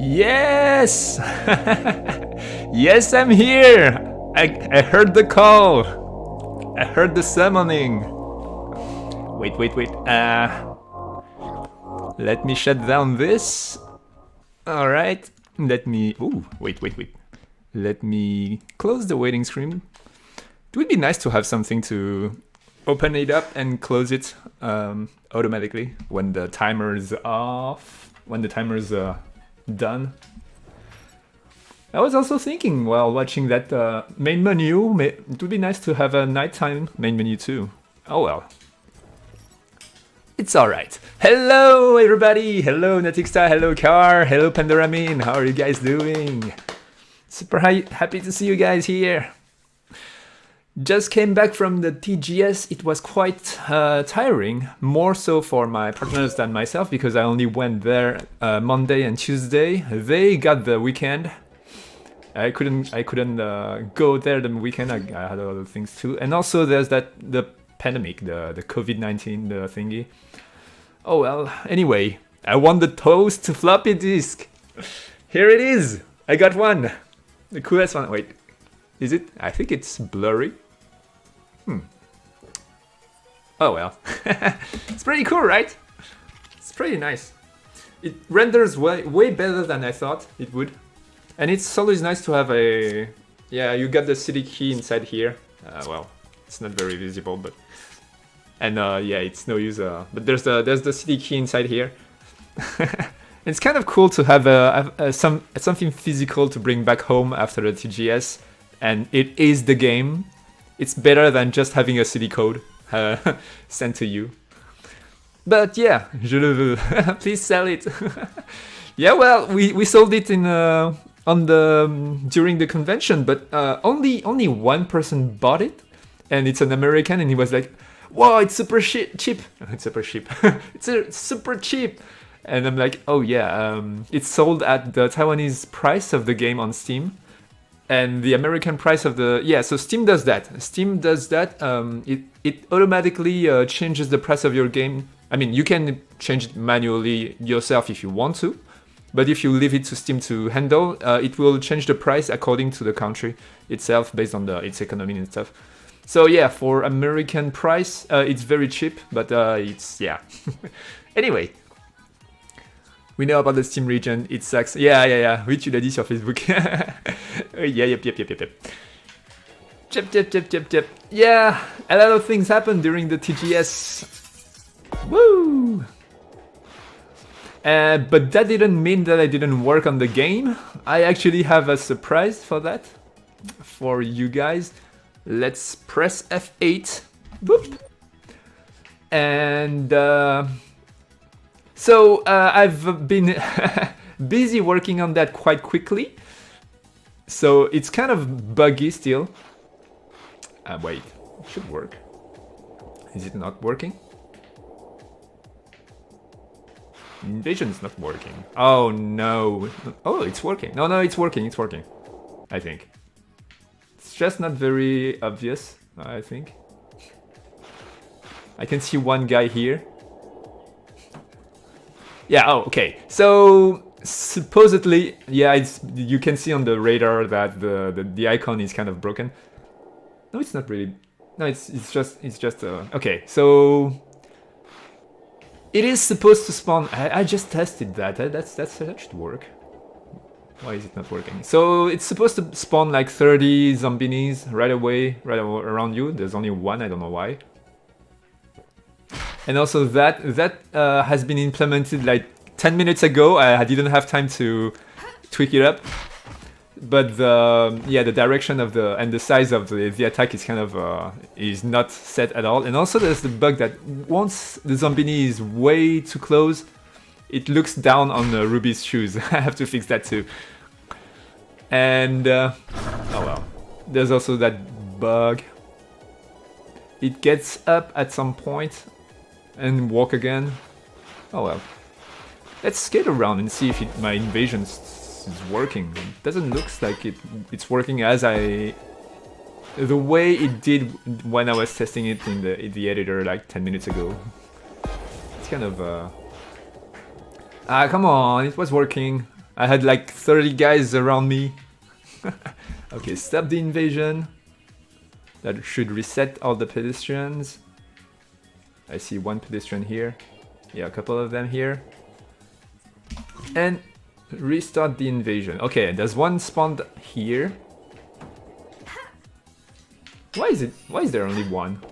Yes! Yes, I'm here! I heard the call! I heard the summoning! Wait. Let me shut down this. Alright. Let me... Ooh, wait. Let me close the waiting screen. It would be nice to have something to open it up and close it automatically when the timer is off, when the timer is done. I was also thinking while watching that main menu, it would be nice to have a nighttime main menu too. Oh well. It's alright. Hello everybody! Hello Natixta, hello Car, hello Pandoramin, how are you guys doing? Super happy to see you guys here. Just came back from the TGS. It was quite tiring, more so for my partners than myself because I only went there Monday and Tuesday. They got the weekend. I couldn't go there the weekend. I had other things too. And also there's the pandemic, the COVID-19 thingy. Oh well. Anyway, I won the Toast floppy disk. Here it is. I got one. The coolest one. Wait. Is it? I think it's blurry. Oh well. It's pretty cool, right? It's pretty nice. It renders way better than I thought it would. And it's always nice to have a... Yeah, you got the CD key inside here. Well, it's not very visible, but... And yeah, it's no use... But there's the CD key inside here. It's kind of cool to have something physical to bring back home after the TGS. And it is the game. It's better than just having a CD code sent to you. But yeah, je le veux. Please sell it. Yeah, well, we sold it in during the convention, but only one person bought it, and it's an American, and he was like, "Wow, it's super cheap! It's super cheap! It's super cheap!" And I'm like, "Oh yeah, it's sold at the Taiwanese price of the game on Steam." And the American price of the... Yeah, so Steam does that. It automatically changes the price of your game. I mean, you can change it manually yourself if you want to. But if you leave it to Steam to handle, it will change the price according to the country itself, based on its economy and stuff. So yeah, for American price, it's very cheap, but it's... yeah. Anyway. We know about the Steam region, it sucks. Yeah. Oui, tu l'as dit sur Facebook. Yeah, yep. Yep. Yeah, a lot of things happened during the TGS. Woo! But that didn't mean that I didn't work on the game. I actually have a surprise for that. For you guys. Let's press F8. Boop. And... So I've been busy working on that quite quickly. So it's kind of buggy still. Wait, it should work. Is it not working? Invasion is not working. Oh no. Oh, it's working. No, it's working. It's working. I think. It's just not very obvious, I think. I can see one guy here. Yeah, oh, okay. So, supposedly, yeah, you can see on the radar that the icon is kind of broken. No, it's not really. No, it's just okay, so... It is supposed to spawn... I just tested that. That should work. Why is it not working? So, it's supposed to spawn like 30 zombies right away, right around you. There's only one, I don't know why. And also that has been implemented like 10 minutes ago. I didn't have time to tweak it up. But the direction of the size of the attack is kind of is not set at all. And also there's the bug that once the zombie is way too close, it looks down on Ruby's shoes. I have to fix that too. And oh well, there's also that bug. It gets up at some point and walk again. Oh well. Let's skate around and see if my invasion is working. It doesn't look like it's working as the way it did when I was testing it in the editor like 10 minutes ago. It's kind of come on, it was working. I had like 30 guys around me. Okay, stop the invasion. That should reset all the pedestrians. I see one pedestrian here. Yeah, a couple of them here. And restart the invasion. Okay, there's one spawned here. Why is there only one?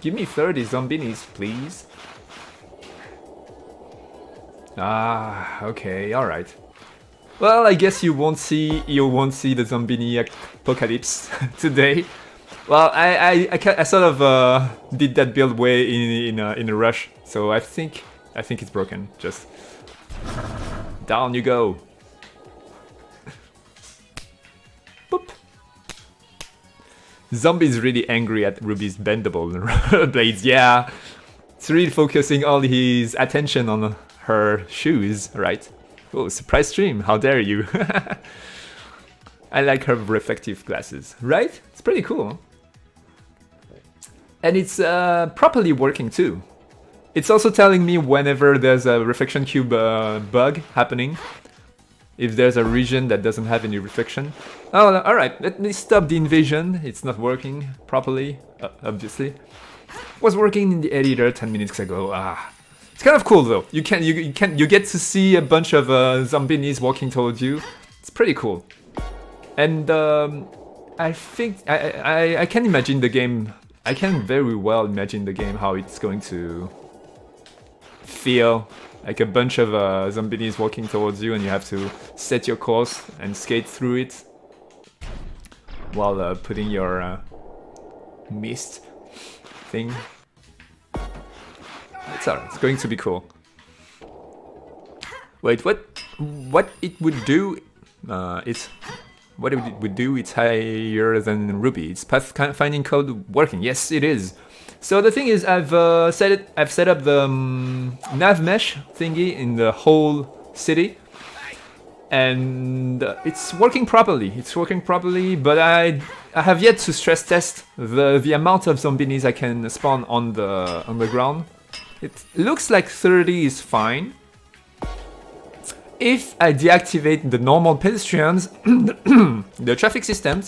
Give me 30 zombies, please. Ah, okay, alright. Well, I guess you won't see the zombie apocalypse today. Well, I sort of did that build way in a rush, so I think it's broken. Just down you go. Boop. Zombie's really angry at Ruby's bendable blades. Yeah, it's really focusing all his attention on her shoes, right? Oh, surprise stream! How dare you? I like her reflective glasses, right? It's pretty cool. And it's properly working too. It's also telling me whenever there's a reflection cube bug happening, if there's a region that doesn't have any reflection. Oh, alright, let me stop the invasion. It's not working properly, obviously. It was working in the editor 10 minutes ago. Ah, it's kind of cool though. You get to see a bunch of zombies walking towards you. It's pretty cool. And I think I can imagine the game. I can very well imagine the game how it's going to feel, like a bunch of zombies walking towards you, and you have to set your course and skate through it while putting your mist thing. It's alright. It's going to be cool. Wait, what it would do? What it would do, it's higher than Ruby. It's pathfinding code working. Yes, it is. So the thing is, I've set up the nav mesh thingy in the whole city, and it's working properly. It's working properly, but I have yet to stress test the amount of zombies I can spawn on the ground. It looks like 30 is fine. If I deactivate the normal pedestrians, the traffic system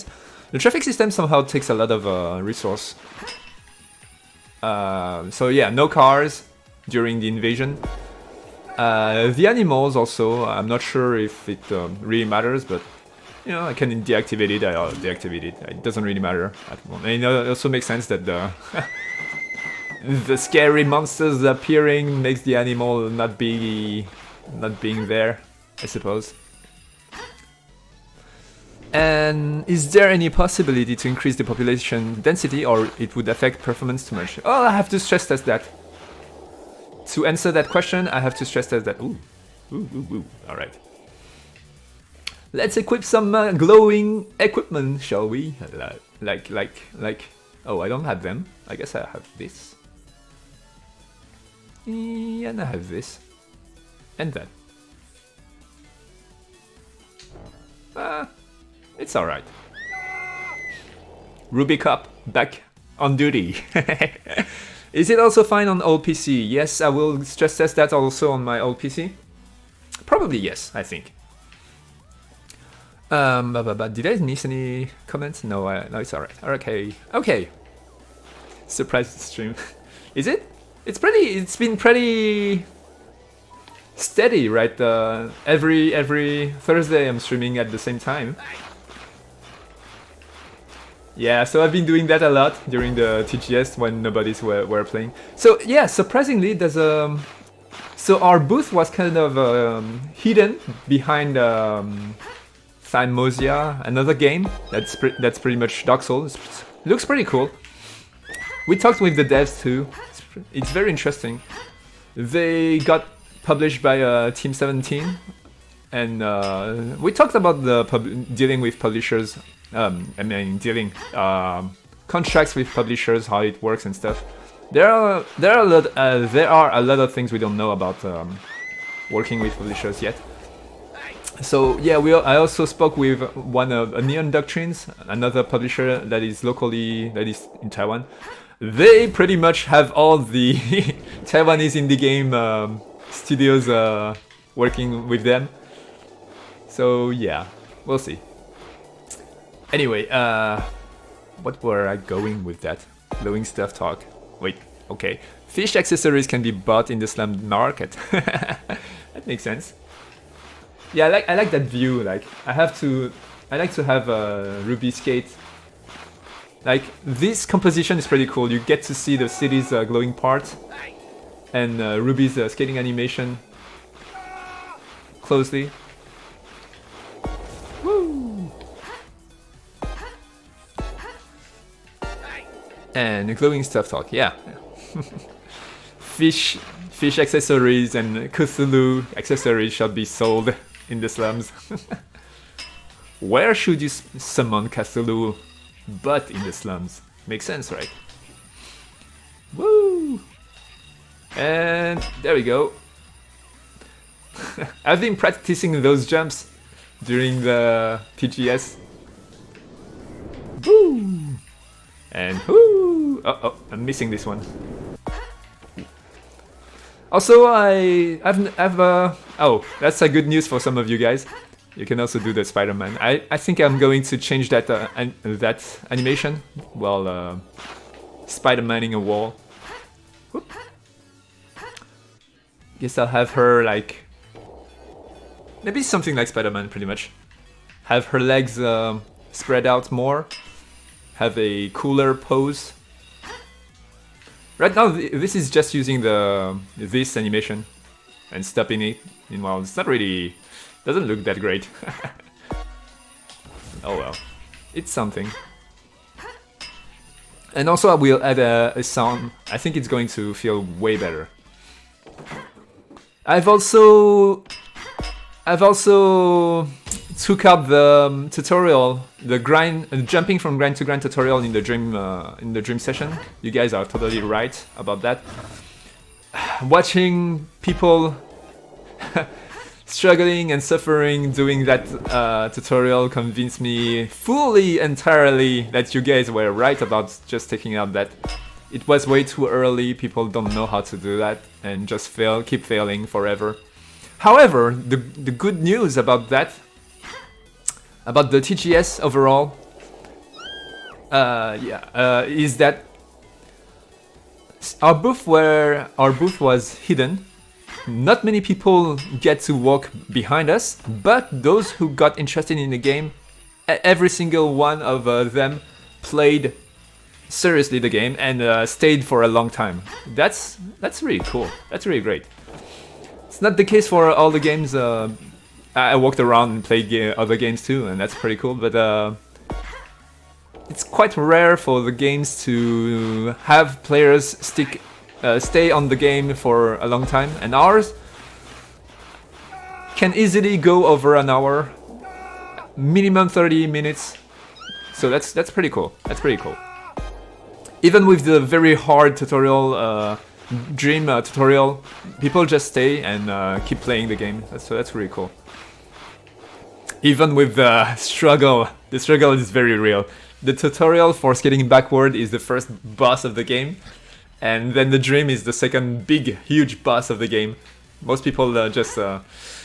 somehow takes a lot of resource. So yeah, no cars during the invasion. The animals also, I'm not sure if it really matters, but you know, I can deactivate it, I'll deactivate it. It doesn't really matter at the moment. And it also makes sense that the the scary monsters appearing makes the animal not being there, I suppose. And is there any possibility to increase the population density, or it would affect performance too much? Oh, I have to stress test that. To answer that question, I have to stress test that. Ooh. Alright. Let's equip some glowing equipment, shall we? Like... Oh, I don't have them. I guess I have this. And I have this. And that. It's alright. Ruby Cup, back on duty. Is it also fine on old PC? Yes, I will stress test that also on my old PC. Probably yes, I think. Did I miss any comments? No, no, it's alright. Okay. Surprise stream. Is it? It's been pretty steady, right? Every Thursday I'm streaming at the same time. Yeah, so I've been doing that a lot during the TGS when nobody's were playing. So yeah, surprisingly, there's so our booth was kind of hidden behind Thymosia, another game that's pretty much Dark Souls. Looks pretty cool. We talked with the devs too. It's very interesting. They got published by Team 17, and we talked about the dealing with publishers. Contracts with publishers, how it works and stuff. There are a lot of things we don't know about working with publishers yet. So yeah, I also spoke with one of Neon Doctrines, another publisher that is in Taiwan. They pretty much have all the Taiwanese indie game studios working with them. So yeah, we'll see. Anyway, what were I going with that? Glowing stuff talk. Wait, okay. Fish accessories can be bought in the slum market. That makes sense. Yeah, I like that view. Like I like to have a Ruby skate. Like this composition is pretty cool. You get to see the city's glowing part and Ruby's skating animation closely. Woo! And glowing stuff talk. Yeah. Fish accessories and Cthulhu accessories shall be sold in the slums. Where should you summon Cthulhu but in the slums? Makes sense, right? Woo! And there we go. I've been practicing those jumps during the TGS. Woo! And woo! Oh, I'm missing this one. Also, oh, that's a good news for some of you guys. You can also do the Spider-Man. I think I'm going to change that that animation while Spider-Maning a wall. Whoop. Guess I'll have her like maybe something like Spider-Man, pretty much. Have her legs spread out more. Have a cooler pose. Right now, this is just using this animation and stopping it. Meanwhile, it's not really, doesn't look that great. Oh well, it's something. And also, I will add a sound. I think it's going to feel way better. I've also took out the tutorial, the jumping from grind to grind tutorial in the dream session. You guys are totally right about that. Watching people struggling and suffering doing that tutorial convinced me entirely that you guys were right about just taking out that. It was way too early. People don't know how to do that and just keep failing forever. However, the good news about that, about the TGS overall, is that our booth was hidden. Not many people get to walk behind us, but those who got interested in the game, every single one of them played seriously the game and stayed for a long time. That's really cool. That's really great. It's not the case for all the games. I walked around and played other games too, and that's pretty cool. But it's quite rare for the games to have players stay on the game for a long time, and ours can easily go over an hour, minimum 30 minutes. So that's pretty cool. That's pretty cool. Even with the very hard tutorial, dream tutorial, people just stay and keep playing the game. So that's really cool. Even with the struggle is very real. The tutorial for skating backward is the first boss of the game, and then the dream is the second big, huge boss of the game. Most people just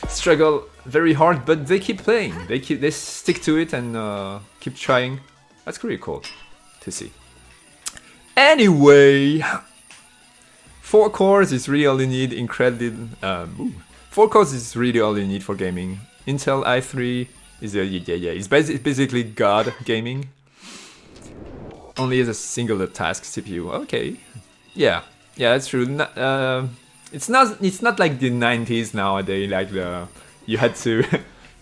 struggle very hard, but they keep playing. They stick to it and keep trying. That's pretty cool to see. Anyway, 4 cores is really all you need. 4 cores is really all you need for gaming. Intel i3 is it's basically God gaming. Only as a single task CPU. Okay, yeah, that's true. It's not like the 90s nowadays. Like you had to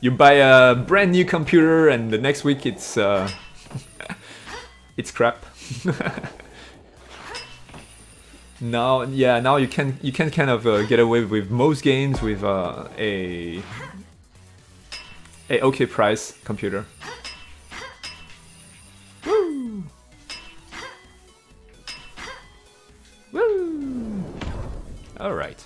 you buy a brand new computer and the next week it's it's crap. Now you can kind of get away with most games with a okay price computer. Woo! Woo! All right.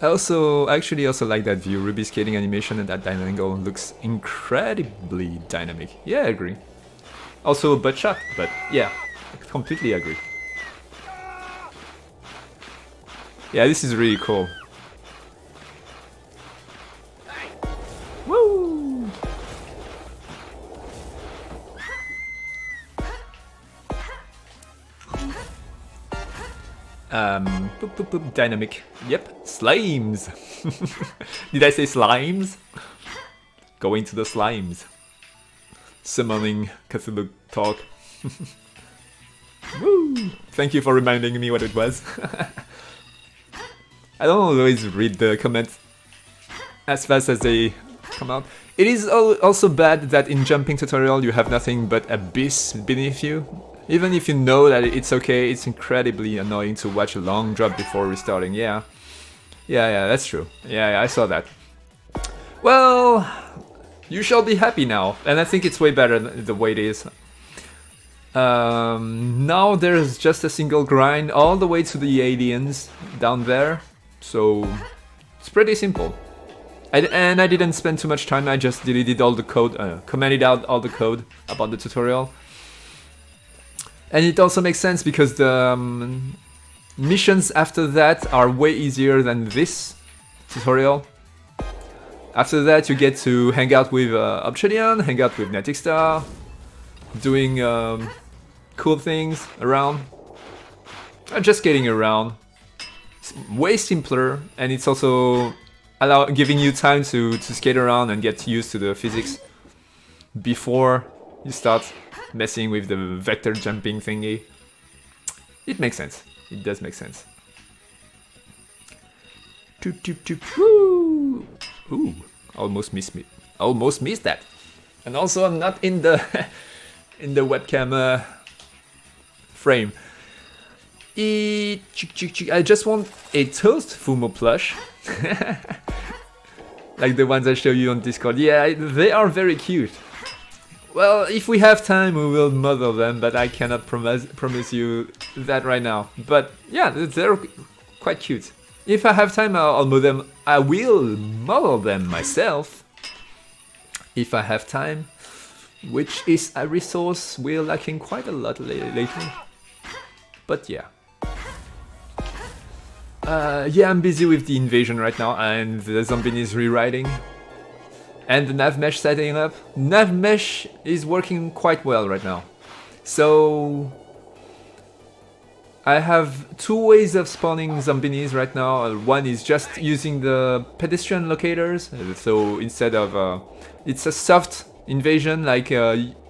I actually also like that view. Ruby skating animation at that dynamic angle looks incredibly dynamic. Yeah, I agree. Also a butt shot, but yeah, I completely agree. Yeah, this is really cool. Woo! Boop, boop, boop, dynamic. Yep, slimes. Did I say slimes? Going to the slimes. Summoning Cthulhu talk. Woo! Thank you for reminding me what it was. I don't always read the comments as fast as they come out. It is also bad that in jumping tutorial you have nothing but abyss beneath you. Even if you know that it's okay, it's incredibly annoying to watch a long drop before restarting. Yeah, that's true. Yeah, I saw that. Well, you shall be happy now, and I think it's way better than the way it is. Now there's just a single grind all the way to the aliens down there, so it's pretty simple. And I didn't spend too much time, I just deleted all the code, commented out all the code about the tutorial. And it also makes sense because the missions after that are way easier than this tutorial. After that you get to hang out with Obsidian, hang out with Natixstar, doing cool things around. Just getting around. It's way simpler, and it's also giving you time to skate around and get used to the physics before you start messing with the vector jumping thingy. It makes sense. It does make sense. Ooh, almost missed me. Almost missed that. And also I'm not in the in the webcam frame. I just want a toast Fumo plush. Like the ones I show you on Discord. Yeah, they are very cute. Well, if we have time, we will model them, but I cannot promise you that right now. But yeah, they're quite cute. If I have time, I'll model them. I will model them myself. If I have time, which is a resource we're lacking quite a lot lately. But yeah. Yeah, I'm busy with the invasion right now, and the zombie is rewriting. And the nav mesh setting up. Nav mesh is working quite well right now. So I have two ways of spawning zombies right now. One is just using the pedestrian locators. So instead of it's a soft invasion, like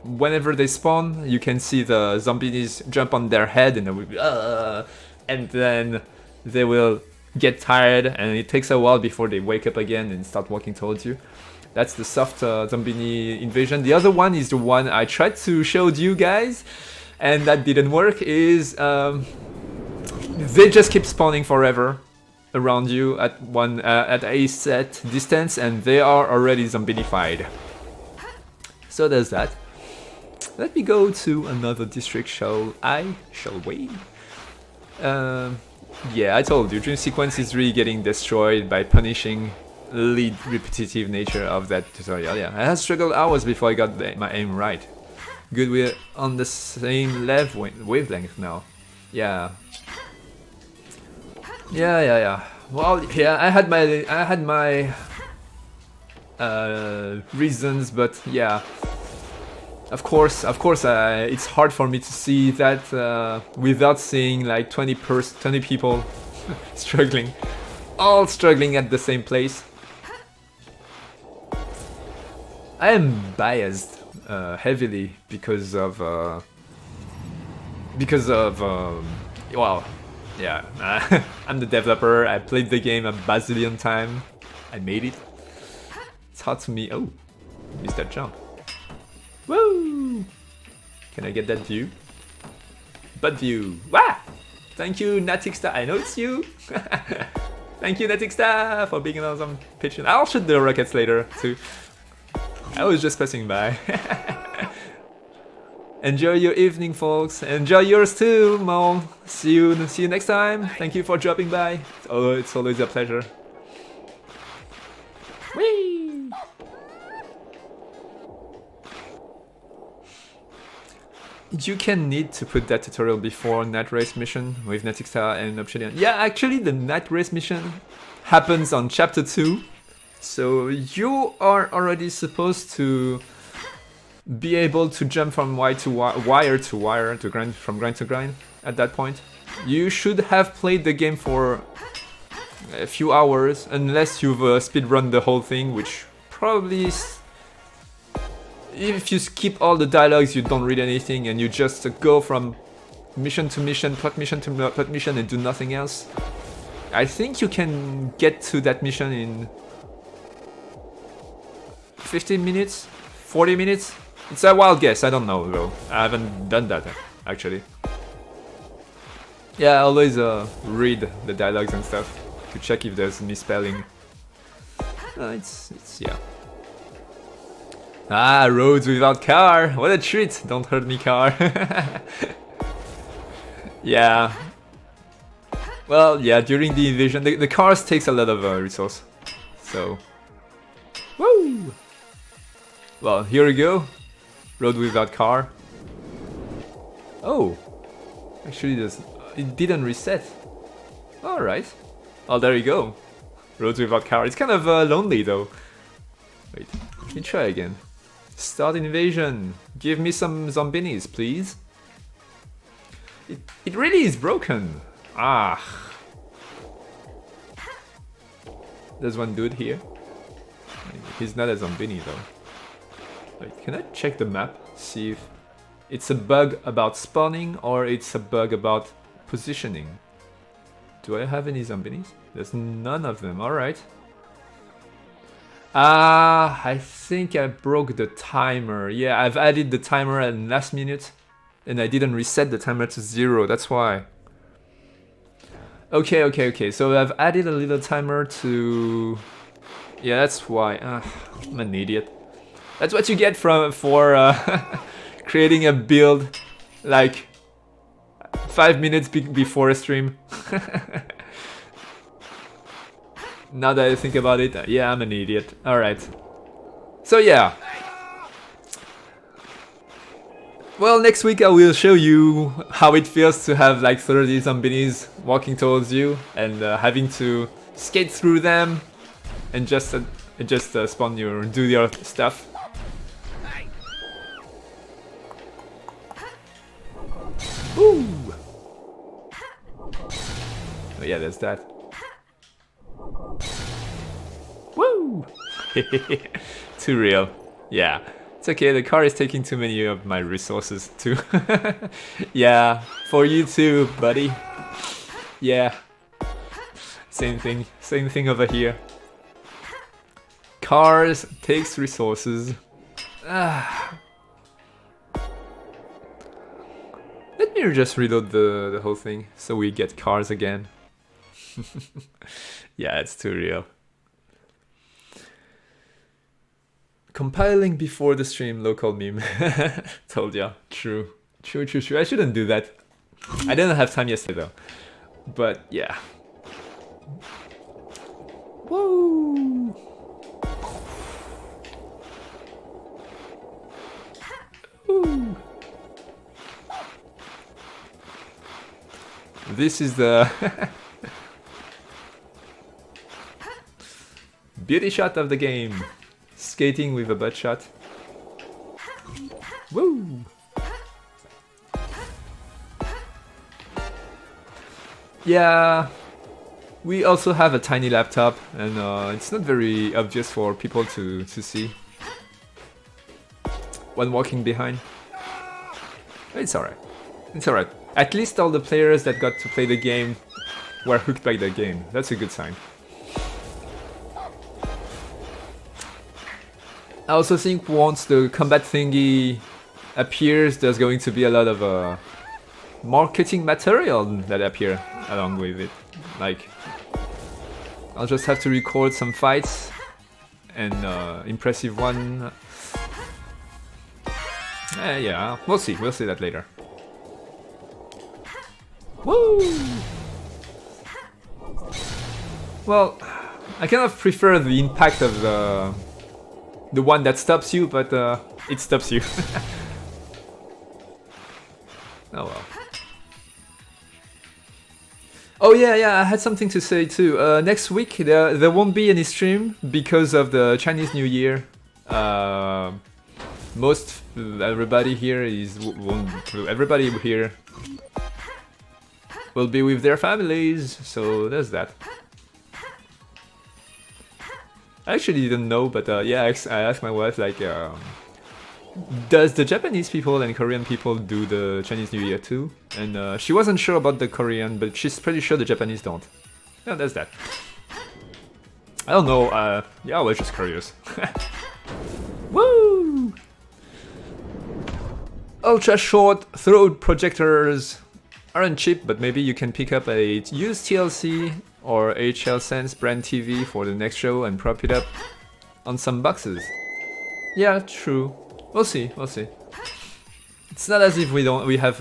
whenever they spawn, you can see the zombies jump on their head and then they will get tired, and it takes a while before they wake up again and start walking towards you. That's the soft zombie invasion. The other one is the one I tried to show you guys, and that didn't work, is they just keep spawning forever around you at a set distance, and they are already zombified. So there's that. Let me go to another district, shall we? Yeah, I told you, Dream Sequence is really getting destroyed by punishing the lead repetitive nature of that tutorial. Yeah, I had struggled hours before I got my aim right. Good, we're on the same wavelength now. Yeah. Well, yeah, I had my reasons, but yeah. Of course, it's hard for me to see that without seeing like 20 people struggling, all struggling at the same place. I am biased heavily because of well, yeah, I'm the developer. I played the game a bazillion times. I made it. It's hard to me. Oh, missed that jump. Woo! Can I get that view? Butt view. Wah! Thank you, Natixstar. I know it's you. Thank you, Natixstar, for being an awesome patron. I'll shoot the rockets later too. I was just passing by. Enjoy your evening, folks. Enjoy yours too, Mo. See you next time. Thank you for dropping by. Oh, it's always a pleasure. Whee! you can need to put that tutorial before Night Race mission with Natixa and Obsidian. Yeah, actually the Night Race mission happens on chapter 2, so you are already supposed to be able to jump from wire to wire, to grind, from grind to grind at that point. You should have played the game for a few hours, unless you've speedrun the whole thing, which probably if you skip all the dialogues, you don't read anything, and you just go from mission to mission, plot mission to plot mission, and do nothing else. I think you can get to that mission in 15 minutes, 40 minutes. It's a wild guess, I don't know though. I haven't done that actually. Yeah, I always read the dialogues and stuff to check if there's misspelling. It's yeah. Ah, roads without car. What a treat. Don't hurt me, car. Yeah. Well, yeah, during the invasion, the cars takes a lot of resource. So. Woo! Well, here we go. Road without car. Oh. Actually, it didn't reset. Alright. Oh, there you go. Roads without car. It's kind of lonely, though. Wait, let me try again. Start invasion. Give me some zombinis, please. It really is broken. Ah. There's one dude here. He's not a zombini, though. Wait, can I check the map? See if it's a bug about spawning or it's a bug about positioning. Do I have any zombinis? There's none of them, alright. I think I broke the timer. Yeah, I've added the timer at the last minute and I didn't reset the timer to 0, that's why. Okay, so I've added a little timer to... Yeah, that's why. I'm an idiot. That's what you get for creating a build like 5 minutes before a stream. Now that I think about it, yeah, I'm an idiot. Alright. So yeah. Well, next week I will show you how it feels to have like 30 zombies walking towards you and having to skate through them and just spawn do your stuff. Ooh. Oh yeah, there's that. Woo! Too real. Yeah. It's okay, the car is taking too many of my resources too. Yeah, for you too, buddy. Yeah. Same thing over here. Cars takes resources. Let me just reload the whole thing so we get cars again. Yeah, it's too real. Compiling before the stream, local meme. Told ya. True. I shouldn't do that. I didn't have time yesterday though. But yeah. Woo! Woo! This is the beauty shot of the game. Skating with a butt shot. Woo! Yeah, we also have a tiny laptop and it's not very obvious for people to see when walking behind. It's alright. It's alright. At least all the players that got to play the game were hooked by the game. That's a good sign. I also think once the combat thingy appears, there's going to be a lot of marketing material that appear along with it. Like, I'll just have to record some fights and impressive one. Yeah, we'll see that later. Woo! Well, I kind of prefer the impact of the one that stops you, but it stops you. Oh well. Oh yeah, I had something to say too. Next week there won't be any stream because of the Chinese New Year. Most everybody here everybody here will be with their families, so there's that. I actually didn't know, but yeah, I asked my wife like, does the Japanese people and Korean people do the Chinese New Year too? And she wasn't sure about the Korean, but she's pretty sure the Japanese don't. Yeah, there's that. I don't know, yeah, I was just curious. Woo! Ultra short throat projectors aren't cheap, but maybe you can pick up a used TLC or HL Sense brand TV for the next show and prop it up on some boxes. Yeah, true. We'll see, we'll see. It's not as if we have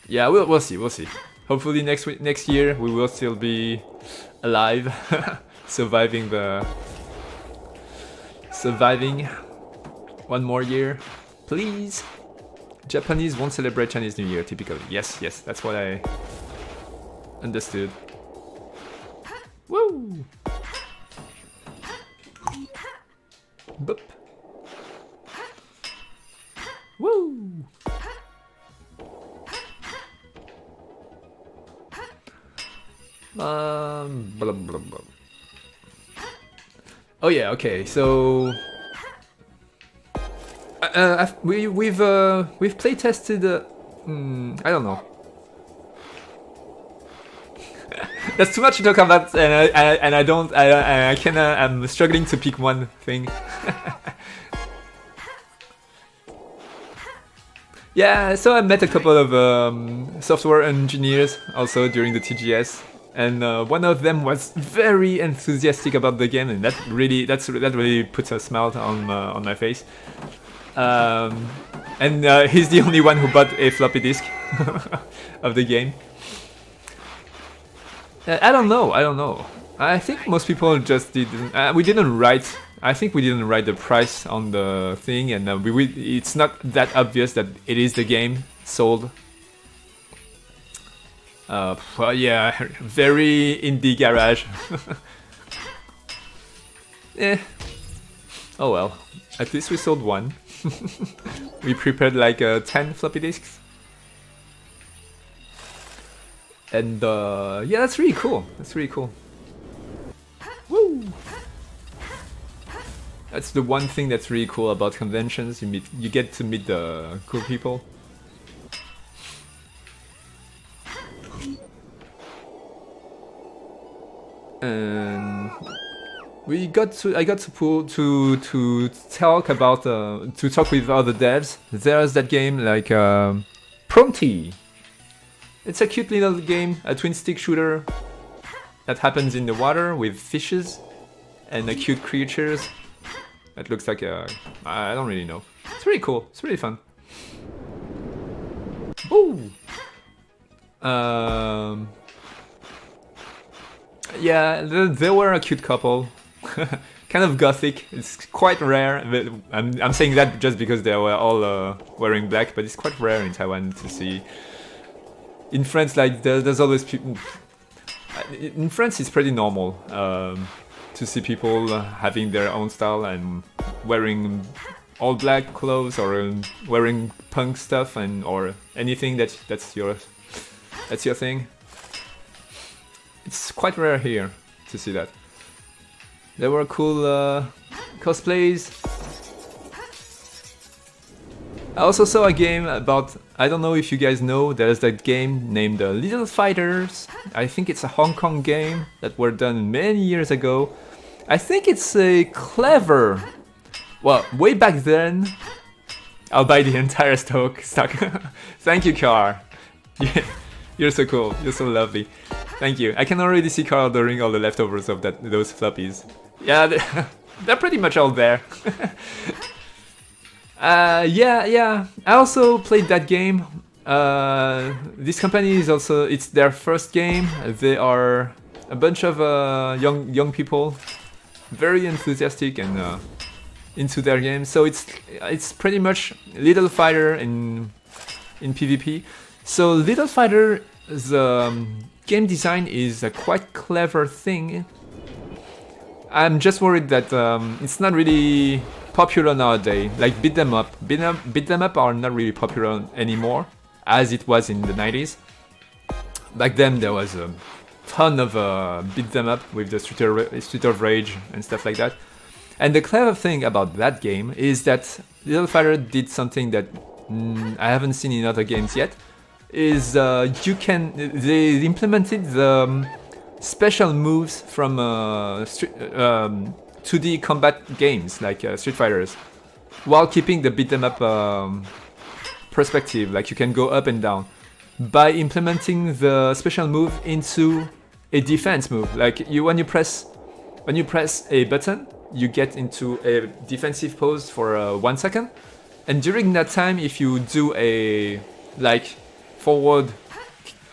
yeah, we'll see, we'll see. Hopefully next year we will still be alive, surviving one more year, please. Japanese won't celebrate Chinese New Year typically. Yes, that's what I understood. Woo! Boop. Woo! Blah, blah, blah. Oh yeah, okay, so we've play tested. I don't know. That's too much to talk about, and I don't. I cannot. I'm struggling to pick one thing. Yeah, so I met a couple of software engineers also during the TGS, and one of them was very enthusiastic about the game, and that really puts a smile on my face. And he's the only one who bought a floppy disk of the game. I don't know. I think most people just didn't. We didn't write. I think we didn't write the price on the thing, and it's not that obvious that it is the game sold. Well, yeah, very indie garage. Oh well. At least we sold one. We prepared like 10 floppy disks. And yeah, that's really cool. Woo! That's the one thing that's really cool about conventions. You get to meet the cool people. And I got to talk about to talk with other devs. There's that game like Prompty. It's a cute little game, a twin stick shooter that happens in the water with fishes and cute creatures. That looks like I don't really know. It's really cool. It's really fun. Ooh. Yeah, they were a cute couple. Kind of gothic. It's quite rare. I'm saying that just because they were all wearing black, but it's quite rare in Taiwan to see. In France, like there's always people. In France, it's pretty normal to see people having their own style and wearing all black clothes or wearing punk stuff and or anything that's your thing. It's quite rare here to see that. There were cool cosplays. I also saw a game about, I don't know if you guys know, there's that game named Little Fighters. I think it's a Hong Kong game that were done many years ago. I think it's a clever, well, way back then, I'll buy the entire stock. Thank you, Car. You're so cool, you're so lovely. Thank you. I can already see Carl ordering all the leftovers of those floppies. Yeah, they're pretty much all there. Yeah. I also played that game. This company is also, it's their first game. They are a bunch of young people, very enthusiastic and into their game. So it's pretty much Little Fighter in in PvP. So Little Fighter, the game design is a quite clever thing. I'm just worried that it's not really popular nowadays. Like beat them up are not really popular anymore, as it was in the 90s. Back then there was a ton of beat them up with the Street of Rage and stuff like that. And the clever thing about that game is that Little Fighter did something that I haven't seen in other games yet. Is they implemented the special moves from 2D combat games like Street Fighters, while keeping the beat 'em up perspective. Like you can go up and down by implementing the special move into a defense move. Like when you press a button, you get into a defensive pose for 1 second, and during that time, if you do a forward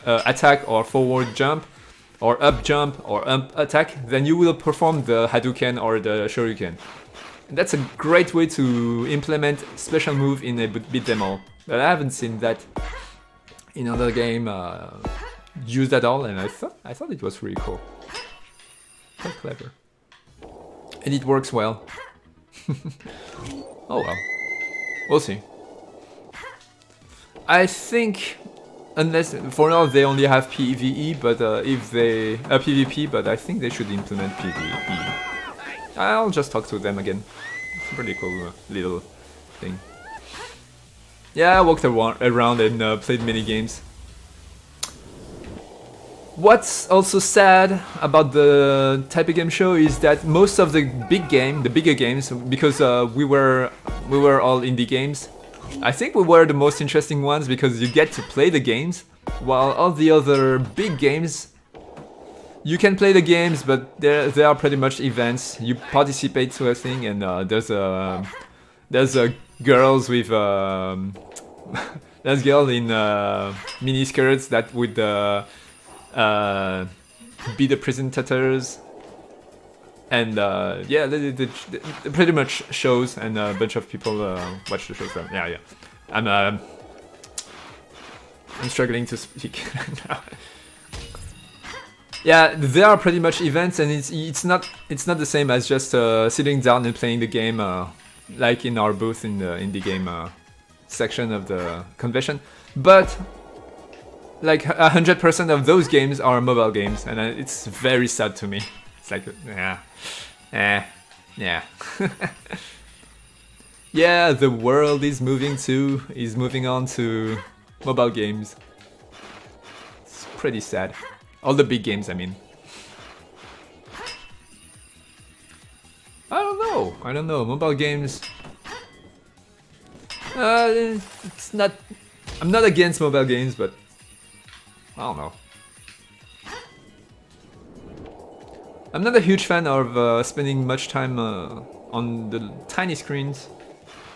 attack or forward jump or up jump or up attack, then you will perform the Hadouken or the Shoryuken. That's a great way to implement special move in a beat 'em all. But I haven't seen that in another game used at all, and I thought it was really cool. Quite clever. And it works well. Oh well. We'll see. I think, unless for now they only have PvE, but if they PvP, but I think they should implement PvE. I'll just talk to them again. It's a pretty cool little thing. Yeah, I walked around and played mini games. What's also sad about the Taipei Game Show is that most of the bigger games, because we were all indie games, I think we were the most interesting ones because you get to play the games, while all the other big games, you can play the games, but they are pretty much events. You participate to a thing, and there's girls with there's girls in mini skirts that would be the presentators, and yeah, they pretty much shows, and a bunch of people watch the shows. Yeah. I'm struggling to speak now. Yeah, they are pretty much events, and it's not the same as just sitting down and playing the game like in our booth in the indie game section of the convention, but like 100% of those games are mobile games, and it's very sad to me. It's like, yeah. Yeah, the world is moving on to mobile games. It's pretty sad. All the big games, I mean. I don't know. Mobile games. It's not. I'm not against mobile games, but I don't know. I'm not a huge fan of spending much time on the tiny screens.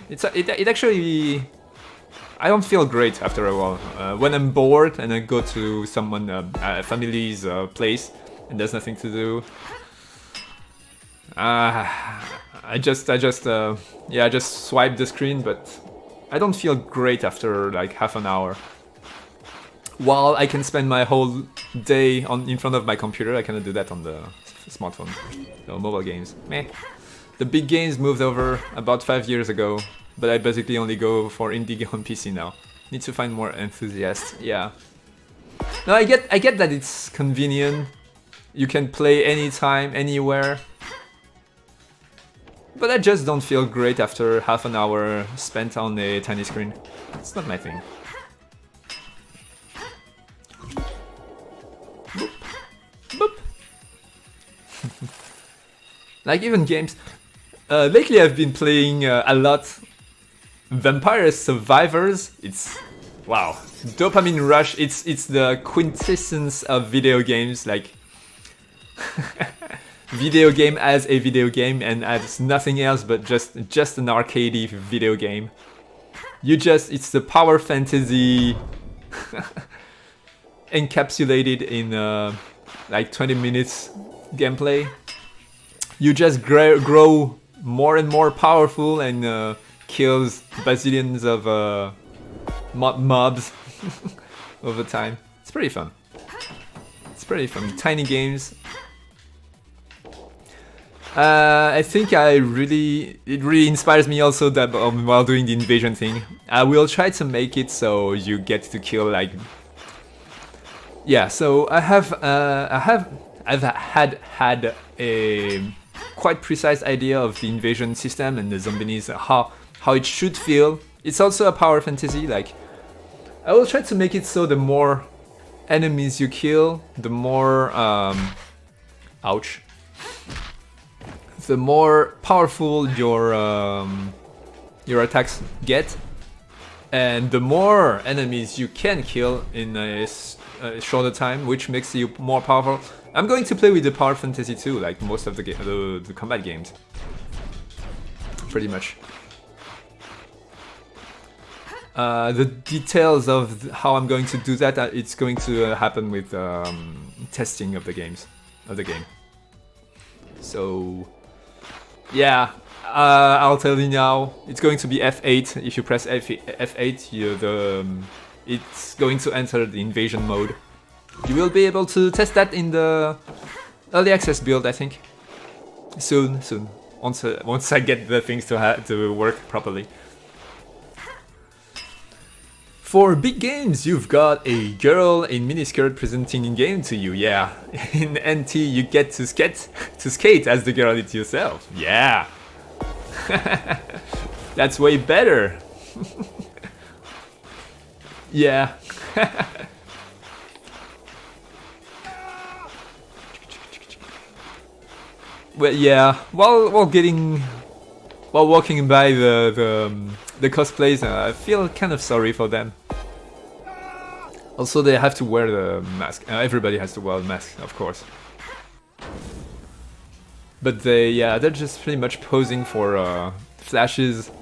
It actually, I don't feel great after a while. When I'm bored and I go to a family's place and there's nothing to do, I just swipe the screen, but I don't feel great after like half an hour. While I can spend my whole day in front of my computer, I cannot do that on the smartphone. So mobile games, meh. The big games moved over about 5 years ago, but I basically only go for indie on PC now. Need to find more enthusiasts. Yeah. No, I get that it's convenient. You can play anytime, anywhere. But I just don't feel great after half an hour spent on a tiny screen. It's not my thing. Boop. Boop. Like even games. Lately I've been playing a lot Vampire Survivors. It's wow, dopamine rush. It's the quintessence of video games. Like video game as a video game and as nothing else but just an arcadey video game. It's the power fantasy encapsulated in like 20 minutes gameplay. You just grow more and more powerful and kills bazillions of mobs over time. It's pretty fun. It's pretty fun. Tiny games. I think it really inspires me also that while doing the invasion thing, I will try to make it so you get to kill like. Yeah, so I've had a quite precise idea of the invasion system and the zombies, how it should feel. It's also a power fantasy. Like, I will try to make it so the more enemies you kill, the more ouch. The more powerful your attacks get, and the more enemies you can kill in a shorter time, which makes you more powerful. I'm going to play with the power fantasy too, like most of the combat games, pretty much. The details of how I'm going to do that, it's going to happen with testing of the game. So. Yeah, I'll tell you now. It's going to be F8. If you press F8, it's going to enter the invasion mode. You will be able to test that in the early access build, I think. Soon. Once I get the things to work properly. For big games, you've got a girl in miniskirt presenting in game to you. Yeah, in NT you get to skate as the girl it yourself. Yeah, that's way better. Yeah. Well, yeah. While walking by the cosplays, I feel kind of sorry for them. Also, they have to wear the mask. Everybody has to wear the mask, of course. But they're just pretty much posing for flashes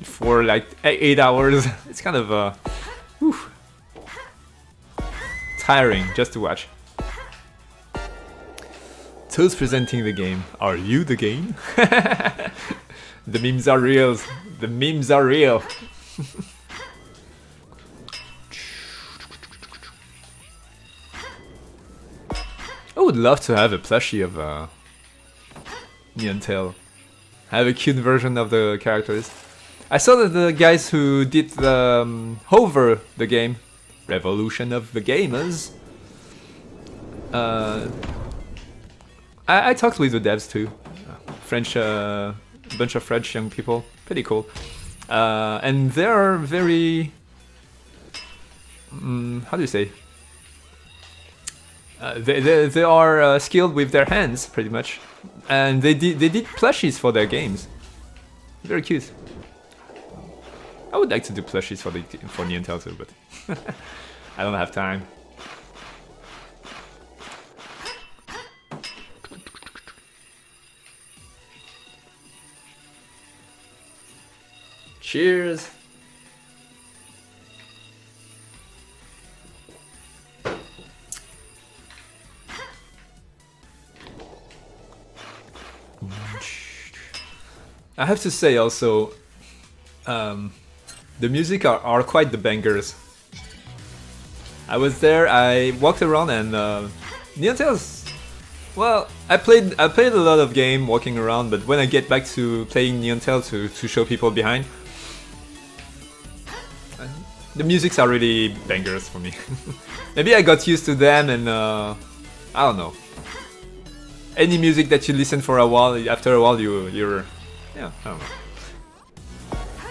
for like 8 hours. It's kind of tiring just to watch. Toes presenting the game. Are you the game? The memes are real. The memes are real. I would love to have a plushie of Neon Tail. I have a cute version of the characters. I saw that the guys who did the Hover the game, Revolution of the Gamers. I talked with the devs too. French, bunch of French young people, pretty cool. And they are very, how do you say? They are skilled with their hands, pretty much, and they did plushies for their games. Very cute. I would like to do plushies for Neon Tail too, but I don't have time. Cheers. I have to say also, the music are quite the bangers. I was there, I walked around, and Neon Tail's, well, I played a lot of game walking around, but when I get back to playing Neon Tail to show people behind, the musics are really bangers for me. Maybe I got used to them, and I don't know. Any music that you listen for a while, after a while you're yeah, I don't know.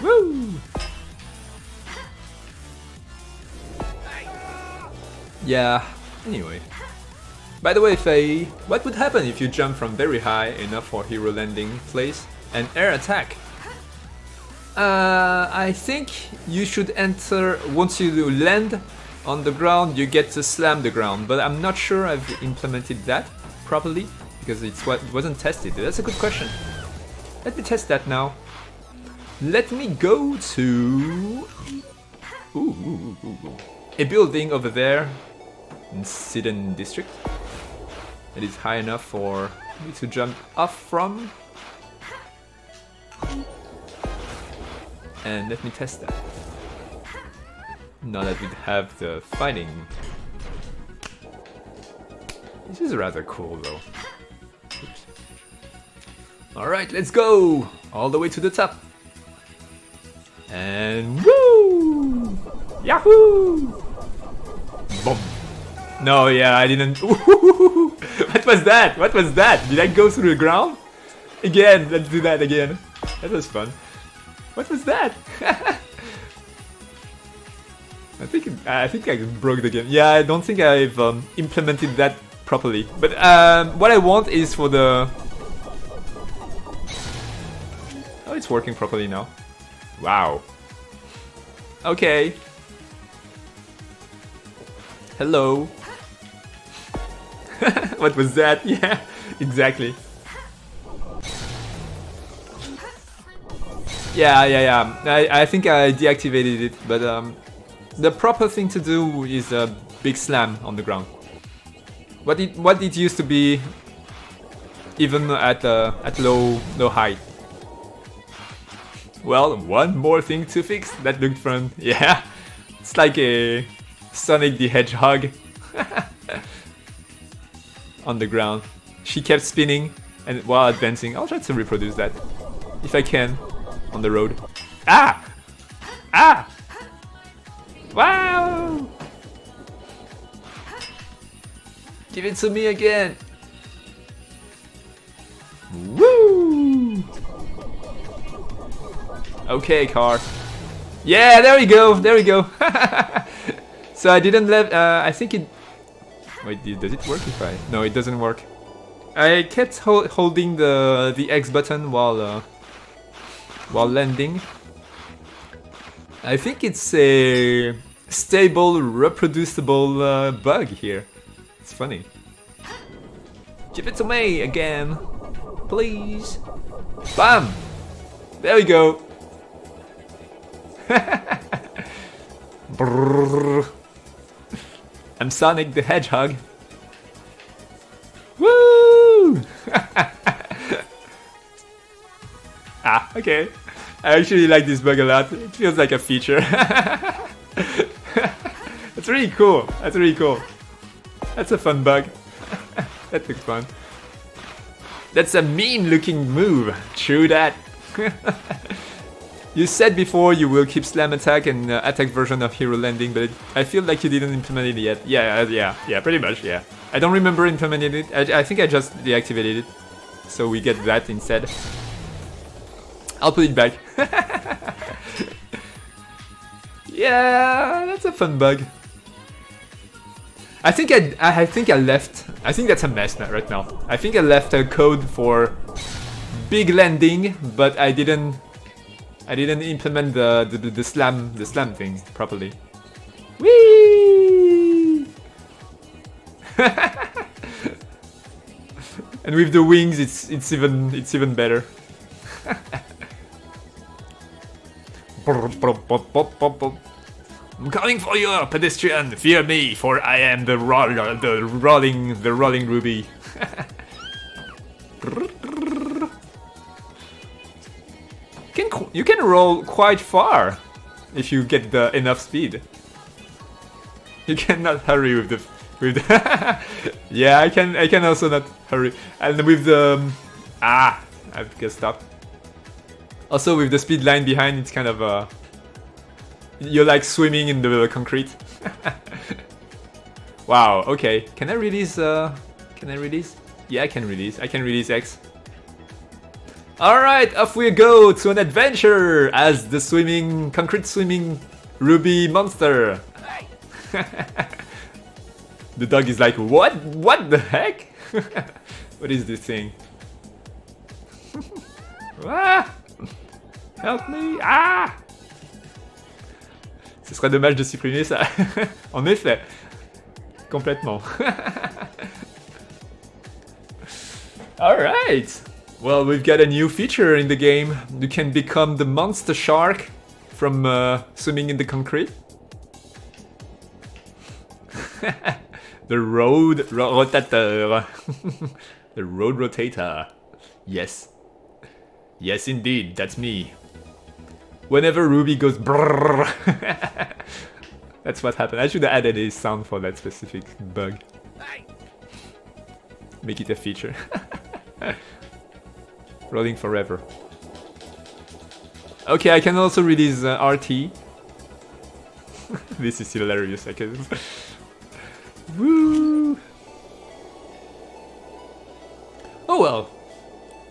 Woo! Yeah, anyway. By the way, Faye, what would happen if you jump from very high enough for hero landing place and air attack? I think you should enter, once you land on the ground, you get to slam the ground, but I'm not sure I've implemented that properly, because it wasn't tested. That's a good question. Let me test that now. Let me go to a building over there in Sidon district. It is high enough for me to jump off from. And let me test that. Now that we have the fighting. This is rather cool though. Oops. Alright, let's go! All the way to the top. And woo! Yahoo! Boom! No, yeah, I didn't. What was that? What was that? Did I go through the ground? Again, let's do that again. That was fun. What was that? I think I broke the game. Yeah, I don't think I've implemented that properly. But what I want is for the... Oh, it's working properly now. Wow. Okay. Hello. What was that? Yeah, exactly. Yeah. I think I deactivated it, but the proper thing to do is a big slam on the ground. What it used to be, even at low height. Well, one more thing to fix. That looked fun. Yeah, it's like a Sonic the Hedgehog on the ground. She kept spinning and while advancing. I'll try to reproduce that if I can on the road. Ah! Ah! Wow! Give it to me again. Woo! Okay, car. Yeah, there we go. There we go. So I didn't let. I think it. Wait, does it work if I? No, it doesn't work. I kept holding the X button while landing. I think it's a stable, reproducible bug here. It's funny. Give it to me again, please. Bam! There we go. I'm Sonic the Hedgehog. Woo! Ah, okay. I actually like this bug a lot. It feels like a feature. That's really cool. That's really cool. That's a fun bug. That looks fun. That's a mean-looking move. True that. You said before you will keep slam attack and attack version of Hero Landing, but I feel like you didn't implement it yet. Yeah, pretty much, yeah. I don't remember implementing it. I think I just deactivated it. So we get that instead. I'll put it back. Yeah, that's a fun bug. I think I left. I think that's a mess now, right now. I think I left a code for big landing, but I didn't implement the slam thing properly. Whee! And with the wings, it's even better. I'm coming for you, pedestrian. Fear me, for I am the rolling ruby. You can roll quite far if you get enough speed. You cannot hurry with the yeah, I can also not hurry, and with the I guess stop. Also with the speed line behind, it's kind of you're like swimming in the concrete. Wow. Okay. Can I release? Can I release? Yeah, I can release. I can release X. Alright, off we go to an adventure as the concrete swimming ruby monster. The dog is like, what? What the heck? What is this thing? Ah! Help me! Ah! Ce serait dommage de supprimer ça. En effet. Complètement. Alright! Well, we've got a new feature in the game. You can become the monster shark from swimming in the concrete. The road rotator. The road rotator. Yes. Yes, indeed, that's me. Whenever Ruby goes brrrr. That's what happened. I should have added a sound for that specific bug. Make it a feature. Rolling forever. Okay, I can also release RT. This is hilarious, I guess. Woo! Oh well.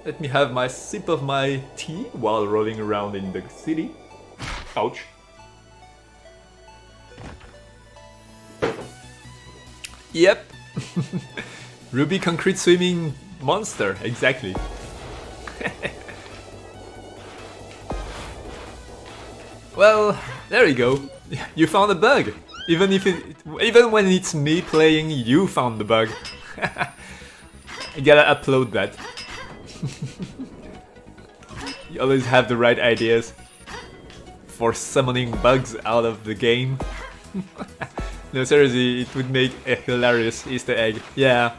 Let me have my sip of my tea while rolling around in the city. Ouch. Yep. Ruby concrete swimming monster, exactly. Well, there you go. You found a bug. Even when it's me playing, you found the bug. I gotta upload that. You always have the right ideas for summoning bugs out of the game. No, seriously, it would make a hilarious Easter egg. Yeah.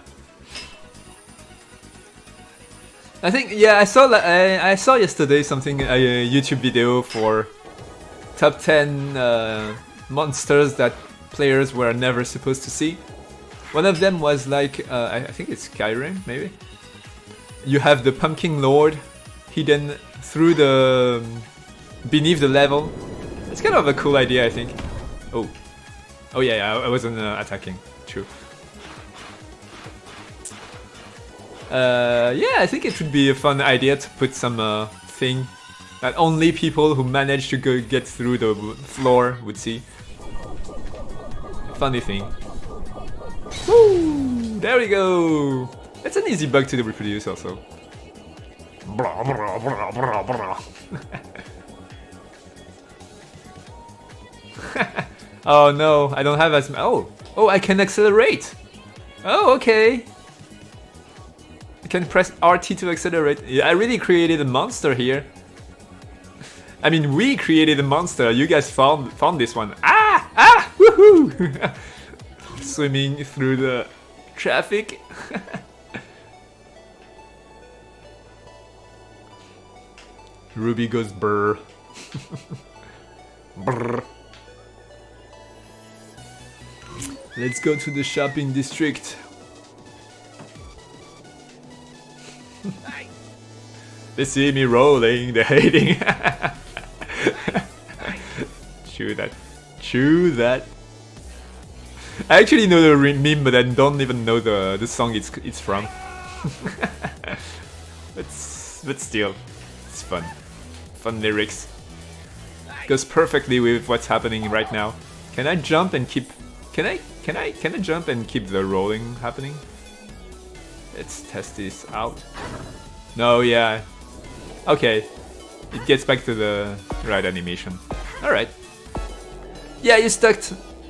I think, yeah, I saw yesterday something, a YouTube video for top 10 monsters that players were never supposed to see. One of them was like, I think it's Skyrim, maybe? You have the Pumpkin Lord hidden through the... beneath the level. It's kind of a cool idea, I think. Oh. Oh yeah, I wasn't attacking. True. Yeah, I think it would be a fun idea to put some thing that only people who manage to get through the floor would see. Funny thing. Woo! There we go! It's an easy bug to reproduce also. Blah, blah, blah, blah, blah. Oh no, I don't have as much. Oh, I can accelerate! Oh, okay! I can press RT to accelerate. Yeah, I really created a monster here. I mean, we created a monster. You guys found this one. Ah! Ah! Woohoo! Swimming through the traffic. Ruby goes brr. Brr. Let's go to the shopping district. They see me rolling, they're hating. Chew that. Chew that. I actually know the meme, but I don't even know the song it's from. but still, it's fun. Fun lyrics. Goes perfectly with what's happening right now. Can I jump and keep... Can I jump and keep the rolling happening? Let's test this out. No, yeah. Okay. It gets back to the right animation. Alright. Yeah, you're stuck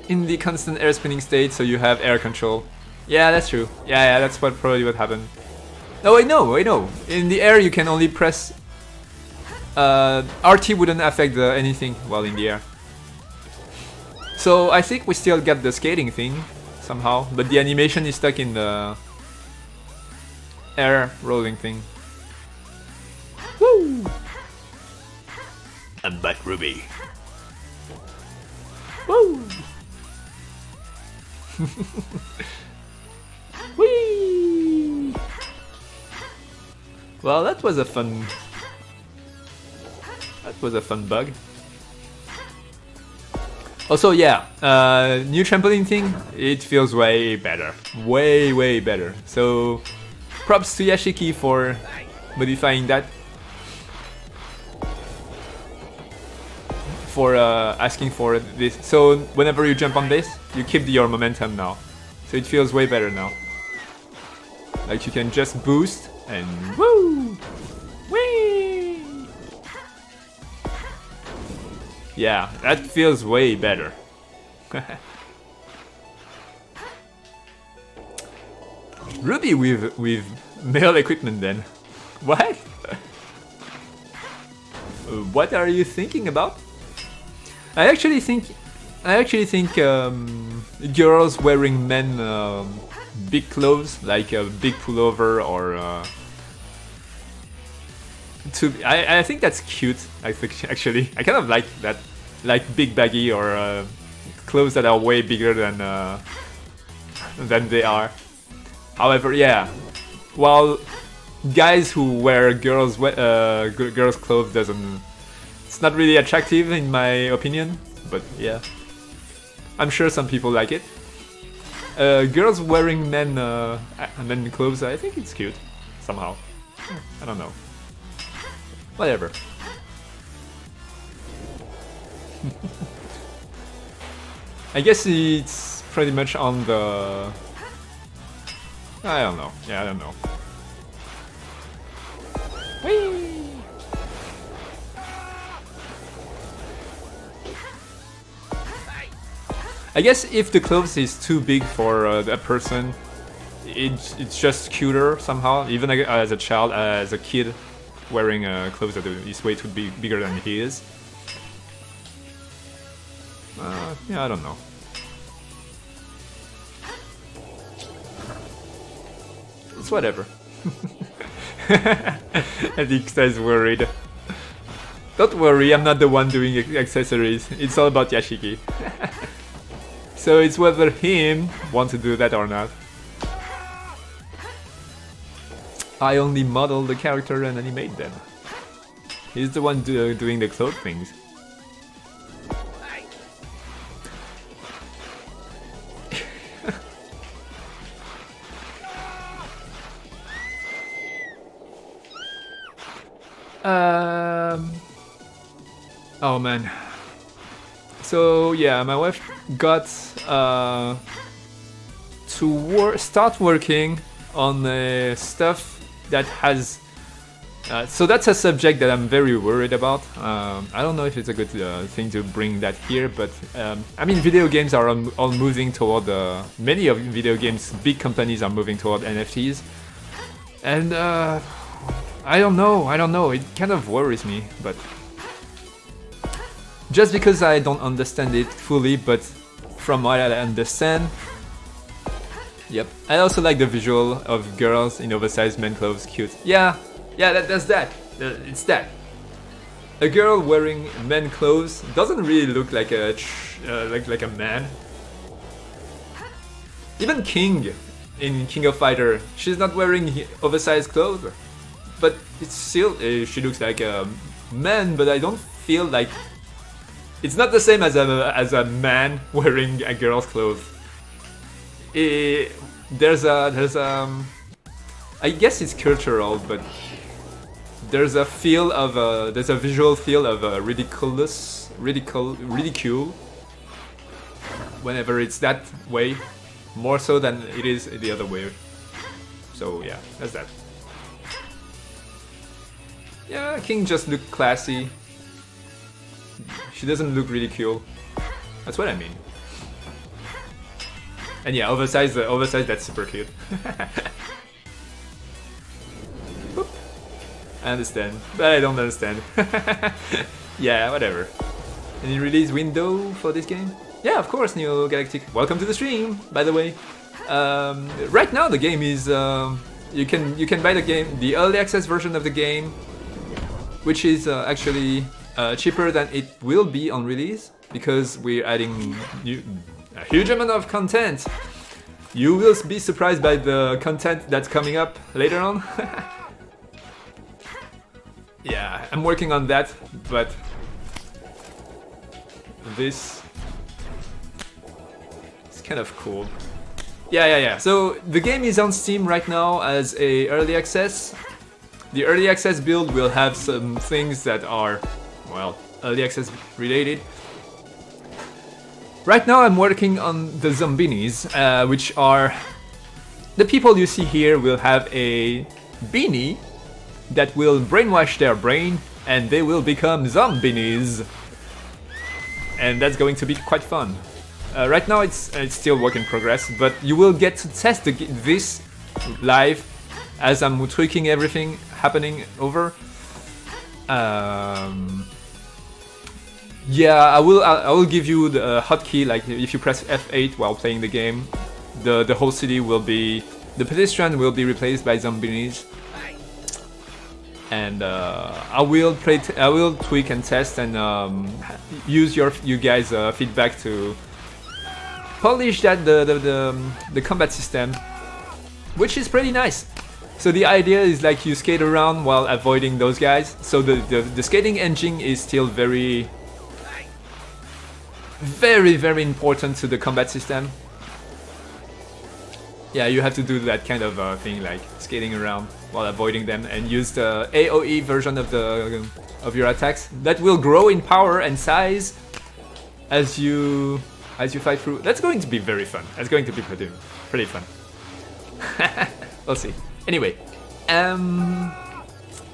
in the constant air spinning state, so you have air control. Yeah, that's true. Yeah, that's probably what happened. No, I know. In the air you can only press... RT wouldn't affect anything while in the air. So I think we still get the skating thing, somehow, but the animation is stuck in the air rolling thing. Woo! I'm Butt Ruby. Woo! Whee! Well, that was a fun bug. Also, yeah, new trampoline thing, it feels way better. Way better. So, props to Yashiki for modifying that. For asking for this. So, whenever you jump on this, you keep your momentum now. So it feels way better now. Like you can just boost and woo! Whee! Yeah, that feels way better. Ruby with male equipment then. What? What are you thinking about? I actually think girls wearing men big clothes, like a big pullover or I think that's cute. I think actually I kind of like that, like big baggy or clothes that are way bigger than they are. However, yeah, while guys who wear girls' clothes it's not really attractive in my opinion. But yeah, I'm sure some people like it. Girls wearing men clothes, I think it's cute somehow. I don't know. Whatever. I guess it's pretty much on the... I don't know. Yeah, I don't know. Whee! I guess if the clothes is too big for a person, it's just cuter somehow. Even as a child, as a kid, wearing clothes that is way too bigger than he is. Yeah, I don't know. It's whatever. Adixta is worried. Don't worry, I'm not the one doing accessories. It's all about Yashiki. So it's whether him wants to do that or not. I only model the character and animate them. He's the one doing the clothes things. Oh man. So yeah, my wife got to start working on stuff that has. So that's a subject that I'm very worried about. I don't know if it's a good thing to bring that here, but I mean, video games are all moving toward. Many of video games, big companies are moving toward NFTs, and I don't know. It kind of worries me, but. Just because I don't understand it fully, but from what I understand, yep. I also like the visual of girls in oversized men clothes, cute. Yeah, that's that. It's that. A girl wearing men clothes doesn't really look like a like a man. Even King in King of Fighter, she's not wearing oversized clothes, but it's still she looks like a man. But I don't feel like. It's not the same as a man wearing a girl's clothes. There's I guess it's cultural, but there's a visual feel of ridicule whenever it's that way, more so than it is the other way. So yeah, that's that. Yeah, King just looked classy. She doesn't look ridicule. That's what I mean. And yeah, oversized, that's super cute. I understand, but I don't understand. Yeah, whatever. Any release window for this game? Yeah, of course, Neo Galactic. Welcome to the stream, by the way. Right now the game is you can buy the game, the early access version of the game, which is actually cheaper than it will be on release because we're adding a huge amount of content. You will be surprised by the content that's coming up later on. Yeah, I'm working on that, but this is kind of cool. Yeah. So the game is on Steam right now as a early access. The early access build will have some things that are, well, early access related. Right now I'm working on the Zombinis, which are the people you see here will have a beanie that will brainwash their brain and they will become Zombinis. And that's going to be quite fun. Right now it's still work in progress, but you will get to test this live as I'm tweaking everything happening over. Yeah, I will give you the hotkey. Like if you press F8 while playing the game, the whole city will be, the pedestrian will be replaced by Zombinis. And I will tweak and test and use you guys' feedback to polish that the combat system, which is pretty nice. So the idea is like you skate around while avoiding those guys. So the skating engine is still very important to the combat system. Yeah, you have to do that kind of thing, like skating around while avoiding them, and use the AOE version of your attacks that will grow in power and size as you fight through. That's going to be very fun. That's going to be pretty fun. We'll see. Anyway, I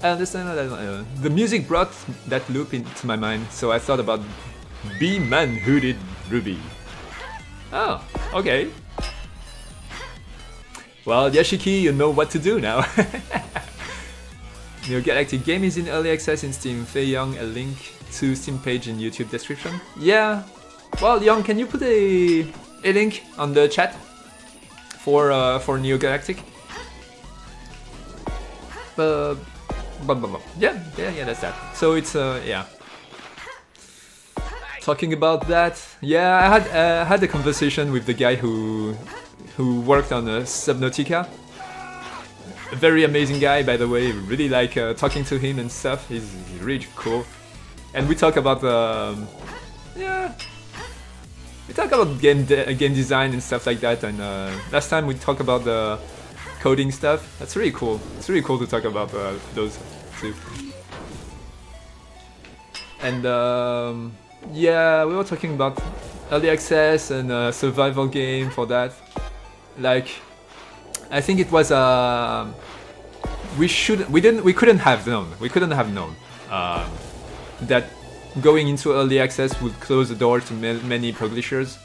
understand that the music brought that loop into my mind, so I thought about B-Man Who Did Ruby. Oh, okay. Well, Yashiki, you know what to do now. Neo Galactic game is in early access in Steam. Fei Young, a link to Steam page in YouTube description. Yeah. Well, Young, can you put a link on the chat for Neo Galactic? Yeah, that's that. So it's yeah. Talking about that, yeah, I had a conversation with the guy who worked on Subnautica. A very amazing guy, by the way. Really like talking to him and stuff. He's really cool. And we talk about yeah, we talk about game design and stuff like that. And last time we talked about the coding stuff. That's really cool. It's really cool to talk about those two. And yeah, we were talking about early access and survival game for that. Like, I think it was we couldn't have known that going into early access would close the door to many publishers.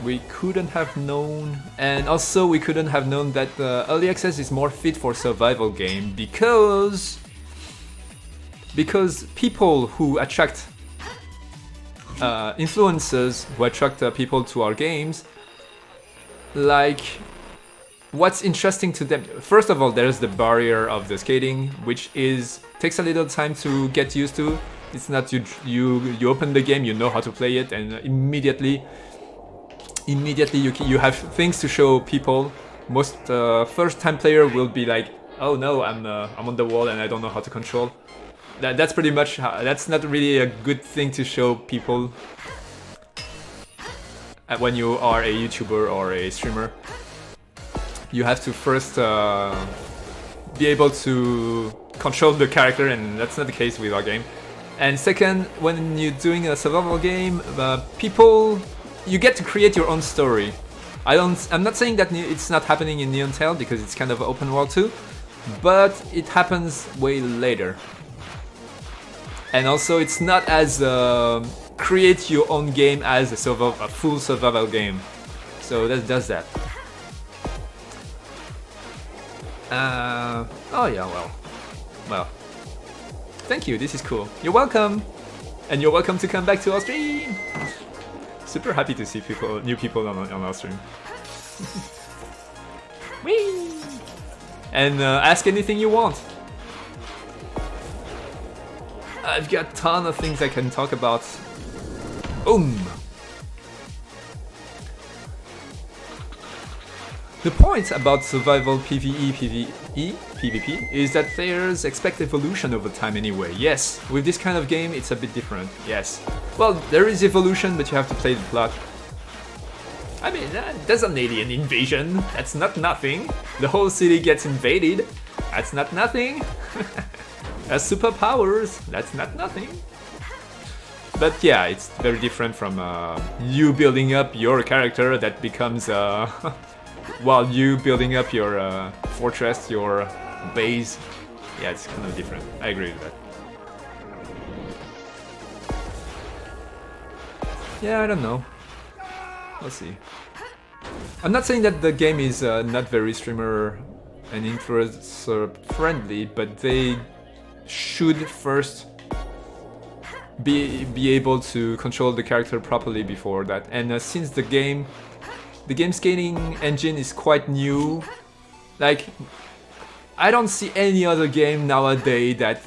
We couldn't have known, and also we couldn't have known that early access is more fit for survival game because people who attract influencers who attract people to our games, like, what's interesting to them. First of all, there's the barrier of the skating, which takes a little time to get used to. It's not you open the game, you know how to play it, and immediately you have things to show people. Most first-time player will be like, oh no, I'm on the wall and I don't know how to control. That's pretty much that's not really a good thing to show people when you are a YouTuber or a streamer. You have to first be able to control the character, and that's not the case with our game. And second, when you're doing a survival game, you get to create your own story. I'm not saying that it's not happening in Neon Tail because it's kind of open world too, but it happens way later. And also, it's not as create your own game as a full survival game. So that does that. Oh yeah, well. Thank you. This is cool. You're welcome, and you're welcome to come back to our stream. Super happy to see new people on our stream. Whee! And ask anything you want. I've got a ton of things I can talk about. Boom! The point about survival PvE, PvP is that players expect evolution over time anyway. Yes, with this kind of game it's a bit different, yes. Well, there is evolution, but you have to play the plot. I mean, there's an alien invasion, that's not nothing. The whole city gets invaded, that's not nothing. There's superpowers, that's not nothing. But yeah, it's very different from you building up your character that becomes while you building up your fortress, your base. Yeah, it's kind of different. I agree with that. Yeah, I don't know. We'll see. I'm not saying that the game is not very streamer and influencer friendly, but they should first be able to control the character properly before that. And since the game skating engine is quite new, like, I don't see any other game nowadays that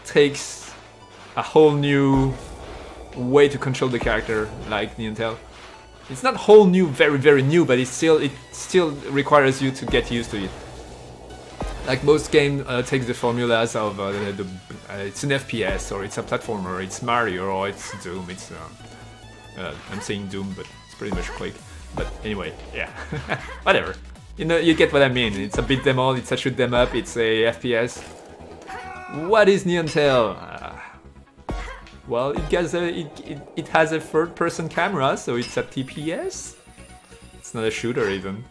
takes a whole new way to control the character like Neon Tail. It's not whole new, very new, but it still requires you to get used to it. Like most games take the formulas of it's an FPS, or it's a platformer, it's Mario, or it's Doom. It's I'm saying Doom, but it's pretty much Quake. But anyway, yeah, whatever. You know, you get what I mean. It's a beat them all, it's a shoot them up, it's a FPS. What is Neon Tail? Well, it has a third-person camera, so it's a TPS. It's not a shooter even.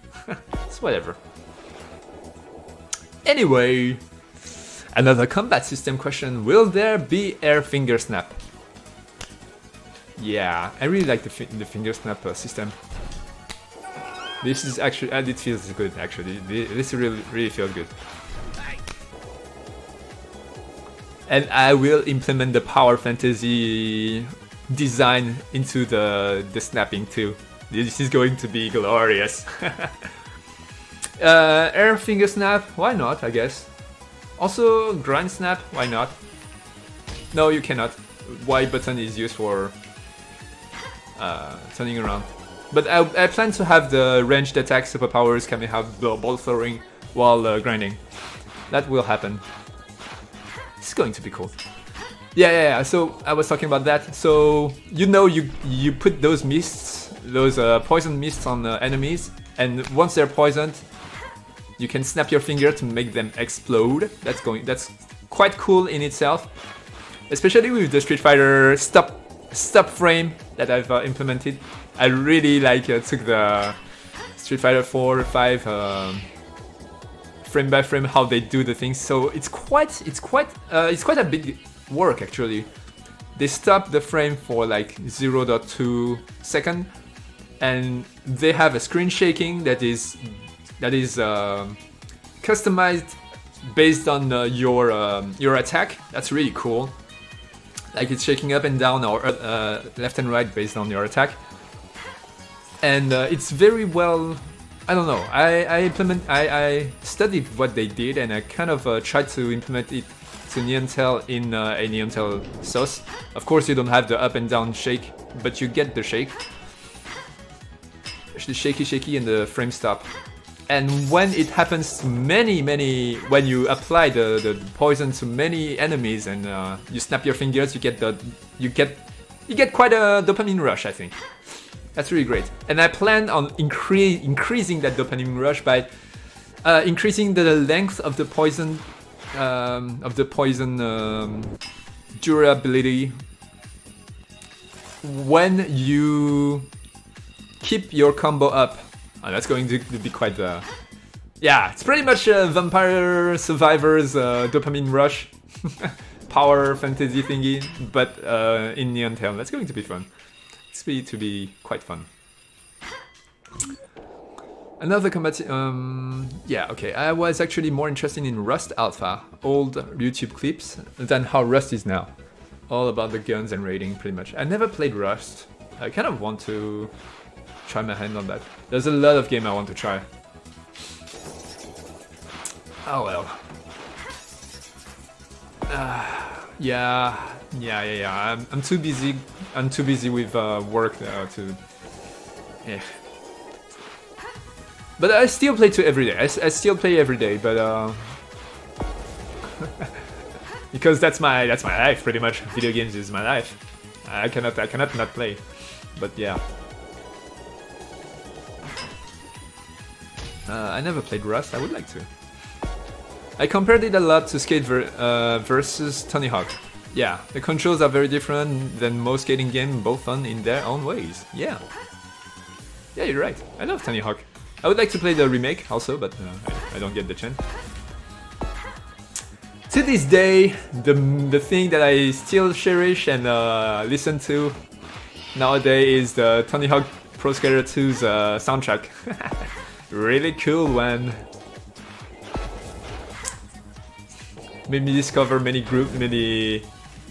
It's whatever. Anyway, another combat system question. Will there be air finger snap? Yeah, I really like the finger snap system. This is actually, and it feels good actually. This really feels good. And I will implement the power fantasy design into the snapping too. This is going to be glorious. Air finger snap, why not, I guess. Also grind snap, why not? No, you cannot. Y button is used for turning around. But I plan to have the ranged attack superpowers Kamehameha ball throwing while grinding. That will happen. It's going to be cool. Yeah, so I was talking about that. So, you know, you put those mists, those poison mists on enemies, and once they're poisoned, you can snap your finger to make them explode. That's quite cool in itself. Especially with the Street Fighter stop frame that I've implemented. I really took the Street Fighter 4, 5 frame by frame how they do the things. So it's quite a big work actually. They stop the frame for like 0.2 second, and they have a screen shaking that is customized based on your attack. That's really cool. Like it's shaking up and down or left and right based on your attack. And it's very well, I don't know, I studied what they did, and I kind of tried to implement it to Neon Tail in a Neon Tail sauce. Of course you don't have the up and down shake, but you get the shake. The shaky and the frame stop. And when it happens to when you apply the poison to many enemies and you snap your fingers, you get quite a dopamine rush, I think. That's really great. And I plan on increasing that dopamine rush by increasing the length of the poison durability when you keep your combo up. That's going to be quite yeah, it's pretty much a Vampire Survivors dopamine rush power fantasy thingy, but in Neon Tail. That's going to be fun. It's going to be quite fun. Another combat, yeah, okay. I was actually more interested in Rust Alpha, old YouTube clips, than how Rust is now. All about the guns and raiding, pretty much. I never played Rust. I kind of want to try my hand on that. There's a lot of game I want to try. Oh well. Yeah. I'm too busy. I'm too busy with work to. Yeah. But I still play every day. I still play every day, but because that's my life pretty much. Video games is my life. I cannot not play. But yeah. I never played Rust. I would like to. I compared it a lot to Skate versus Tony Hawk. Yeah, the controls are very different than most skating games, both fun in their own ways. Yeah, you're right. I love Tony Hawk. I would like to play the remake also, but I don't get the chance. To this day, the thing that I still cherish and listen to nowadays is the Tony Hawk Pro Skater 2's soundtrack. Really cool one. Made me discover many groups, many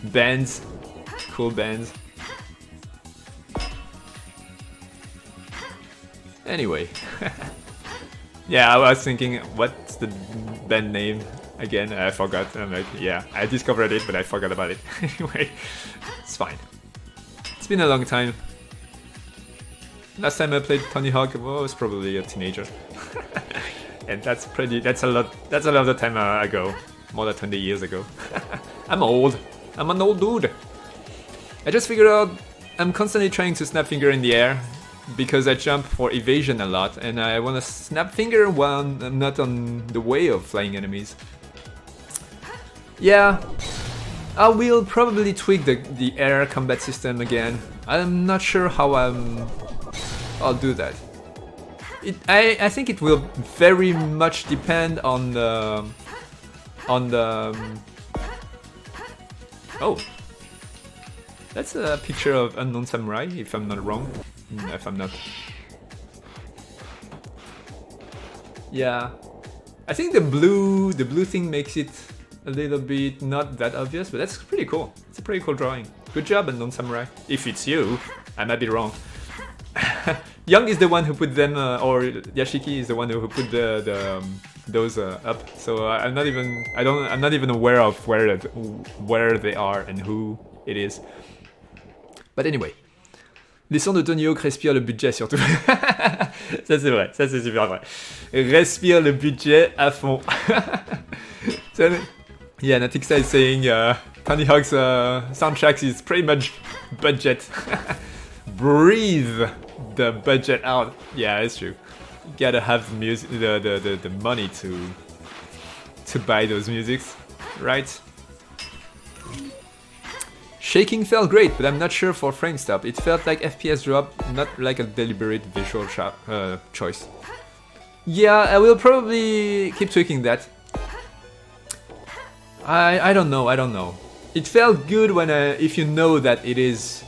bands, cool bands. Anyway, yeah, I was thinking, what's the band name again? I forgot. I'm like, yeah, I discovered it, but I forgot about it. Anyway, it's fine. been a long time. Last time I played Tony Hawk, well, I was probably a teenager. And that's a lot of the time ago. More than 20 years ago. I'm old. I'm an old dude. I just figured out I'm constantly trying to snap finger in the air because I jump for evasion a lot and I want to snap finger while I'm not on the way of flying enemies. Yeah, I will probably tweak the air combat system again. I'm not sure how I'll do that. I think it will very much depend on the oh, that's a picture of Unknown Samurai, if I'm not wrong. If I'm not. Yeah, I think the blue thing makes it a little bit not that obvious, but that's pretty cool. It's a pretty cool drawing. Good job, Unknown Samurai. If it's you, I might be wrong. Young is the one who put them, or Yashiki is the one who put those up. So I'm not even aware of where they are and who it is. But anyway, les sons de Tony Hawk respirent le budget surtout. Ça c'est vrai, ça c'est super vrai. Respire le budget à fond. So, yeah, Natixa is saying Tony Hawk's soundtracks is pretty much budget. Breathe the budget out. Yeah, it's true. You gotta have the music, the money to buy those musics, right? Shaking felt great, but I'm not sure for frame stop. It felt like FPS drop, not like a deliberate visual choice. Yeah, I will probably keep tweaking that. I don't know. It felt good when if you know that it is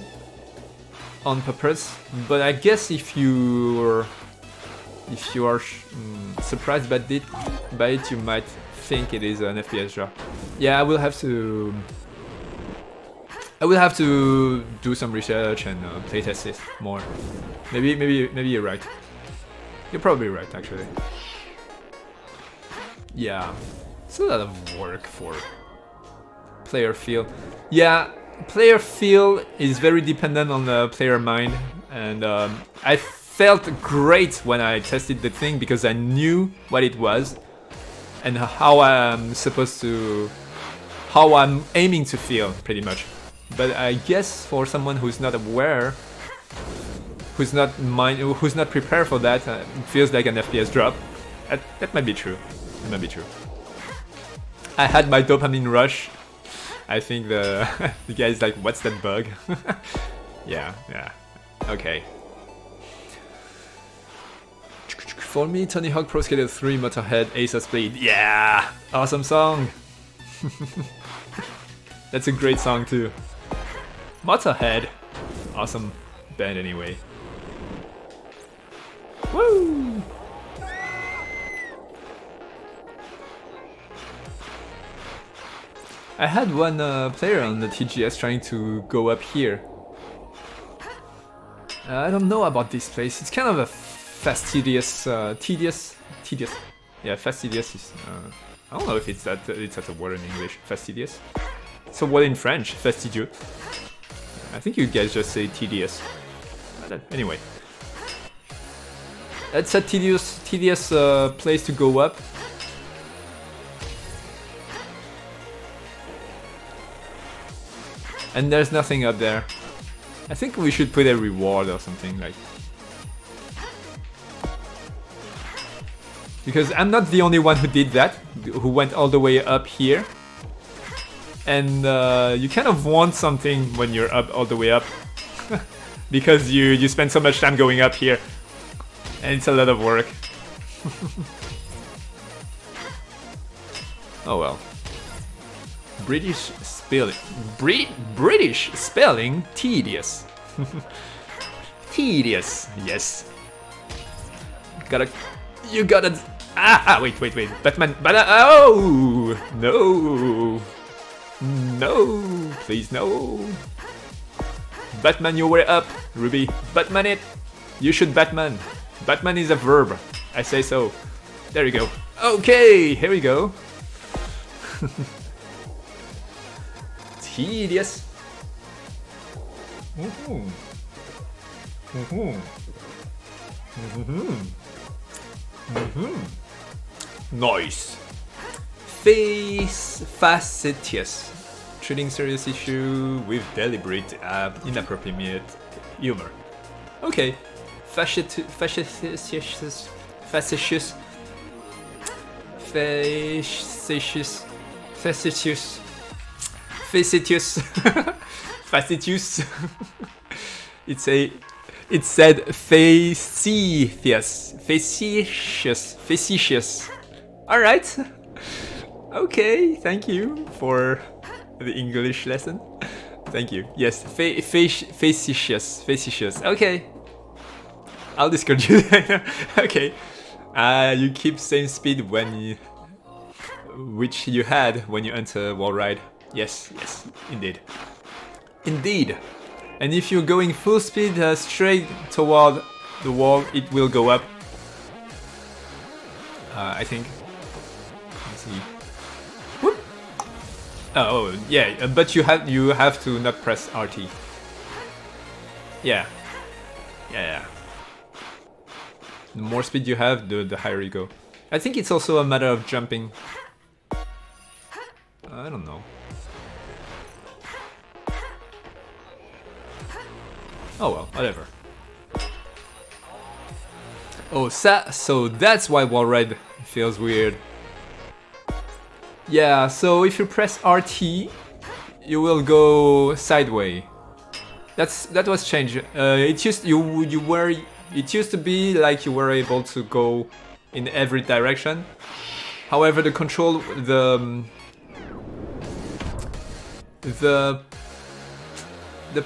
on purpose, but I guess if you are surprised by it, you might think it is an FPS drop. Yeah, I will have to do some research and playtest it more. Maybe you're right. You're probably right, actually. Yeah, it's a lot of work for player feel. Yeah, player feel is very dependent on the player mind, and I felt great when I tested the thing because I knew what it was and how I'm aiming to feel, pretty much. But I guess for someone who's not aware, who's not prepared for that, it feels like an FPS drop. That might be true. It might be true. I had my dopamine rush. I think the guy's like, what's that bug? Yeah. Okay. For me, Tony Hawk Pro Skater 3 Motorhead Ace of Spades. Yeah! Awesome song! That's a great song too. Motorhead. Awesome band anyway. Woo! I had one player on the TGS trying to go up here. I don't know about this place. It's kind of a fastidious, tedious. Yeah, fastidious is. I don't know if it's that. It's a word in English. Fastidious. It's a word in French. Fastidieux. I think you guys just say tedious. Anyway, it's a tedious place to go up. And there's nothing up there. I think we should put a reward or something like. Because I'm not the only one who did that, who went all the way up here. And you kind of want something when you're up all the way up. Because you spend so much time going up here. And it's a lot of work. Oh well. British spelling, tedious. Tedious, yes. You gotta. Wait. Batman. Oh no, please no. Batman your way up, Ruby. Batman it. You should Batman. Batman is a verb. I say so. There you go. Okay, here we go. Tedious. Woohoo. Woohoo. Mm-hmm. Mm-hmm. Nice. Facetious. Treating serious issue with deliberate, inappropriate humor. Okay. Facetious. Facetious. Facetious. Facetious. Facetious. Facetious. It said facetious. Facetious. Facetious. Alright. Okay, thank you for the English lesson. Thank you. Yes, facetious. Facetious. Okay. I'll discard you. Okay. You keep same speed which you had when you enter wall ride. Yes, indeed. Indeed. And if you're going full speed straight toward the wall, it will go up. I think. Let's see. Whoop. Oh yeah, but you have to not press RT. Yeah. The more speed you have, the higher you go. I think it's also a matter of jumping. I don't know. Oh well, whatever. Oh, so that's why wall ride feels weird. Yeah, so if you press RT, you will go sideways. That was changed. It used to be like you were able to go in every direction. However, the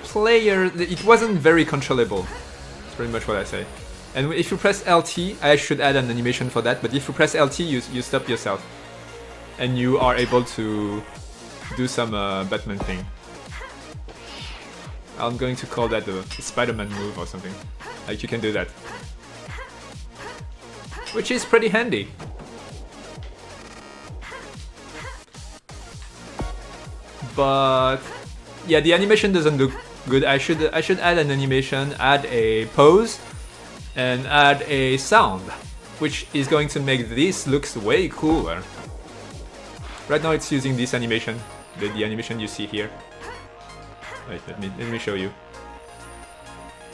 player, it wasn't very controllable. That's pretty much what I say. And if you press LT, I should add an animation for that, but if you press LT, you stop yourself. And you are able to do some Batman thing. I'm going to call that the Spider-Man move or something. Like you can do that. Which is pretty handy. But yeah, the animation doesn't look good. I should add an animation, add a pose, and add a sound, which is going to make this looks way cooler. Right now it's using this animation, the animation you see here. Wait, let me show you.